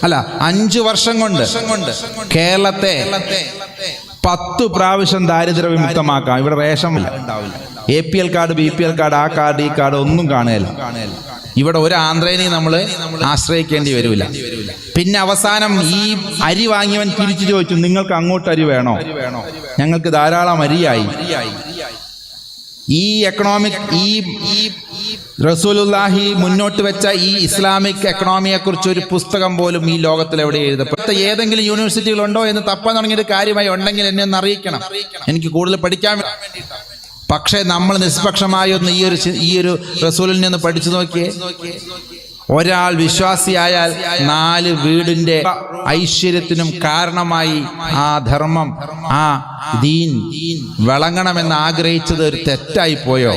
അല്ല 5 വർഷം കൊണ്ട് കേരളത്തെ 10 പ്രാവശ്യം ദാരിദ്ര്യ വിമുക്തമാക്കാം. ഇവിടെ റേഷനില്ല, APL കാർഡ്, BPL കാർഡ്, ആ കാർഡ്, ഈ കാർഡ് ഒന്നും കാണുകയില്ല. ഇവിടെ ഒരു ആന്ധ്രേനെയും നമ്മൾ ആശ്രയിക്കേണ്ടി വരില്ല. പിന്നെ അവസാനം ഈ അരി വാങ്ങിയവൻ തിരിച്ചു ചോദിച്ചു, നിങ്ങൾക്ക് അങ്ങോട്ട് അരി വേണോ? ഞങ്ങൾക്ക് ധാരാളം അരിയായി. ഈ എക്കണോമിക്, ഈ റസൂലുള്ളാഹി മുന്നോട്ട് വെച്ച ഈ ഇസ്ലാമിക് എക്കണോമിയെ കുറിച്ച് ഒരു പുസ്തകം പോലും ഈ ലോകത്തിൽ എവിടെ എഴുതപ്പെട്ട ഏതെങ്കിലും യൂണിവേഴ്സിറ്റികളുണ്ടോ എന്ന് തപ്പാൻ തുടങ്ങിയൊരു കാര്യമായി ഉണ്ടെങ്കിൽ എന്നെ ഒന്ന് അറിയിക്കണം, എനിക്ക് കൂടുതൽ പഠിക്കാൻ. പക്ഷേ നമ്മൾ നിഷ്പക്ഷമായി ഒന്ന് ഈ ഒരു റസൂലിൽ നിന്ന് പഠിച്ചു നോക്കിയേ. ഒരാൾ വിശ്വാസിയായാൽ 4 വീടിന്റെ ഐശ്വര്യത്തിനും കാരണമായി ആ ധർമ്മം, ആ ദീൻ വിളങ്ങണമെന്ന് ആഗ്രഹിച്ചത് ഒരു തെറ്റായി പോയോ?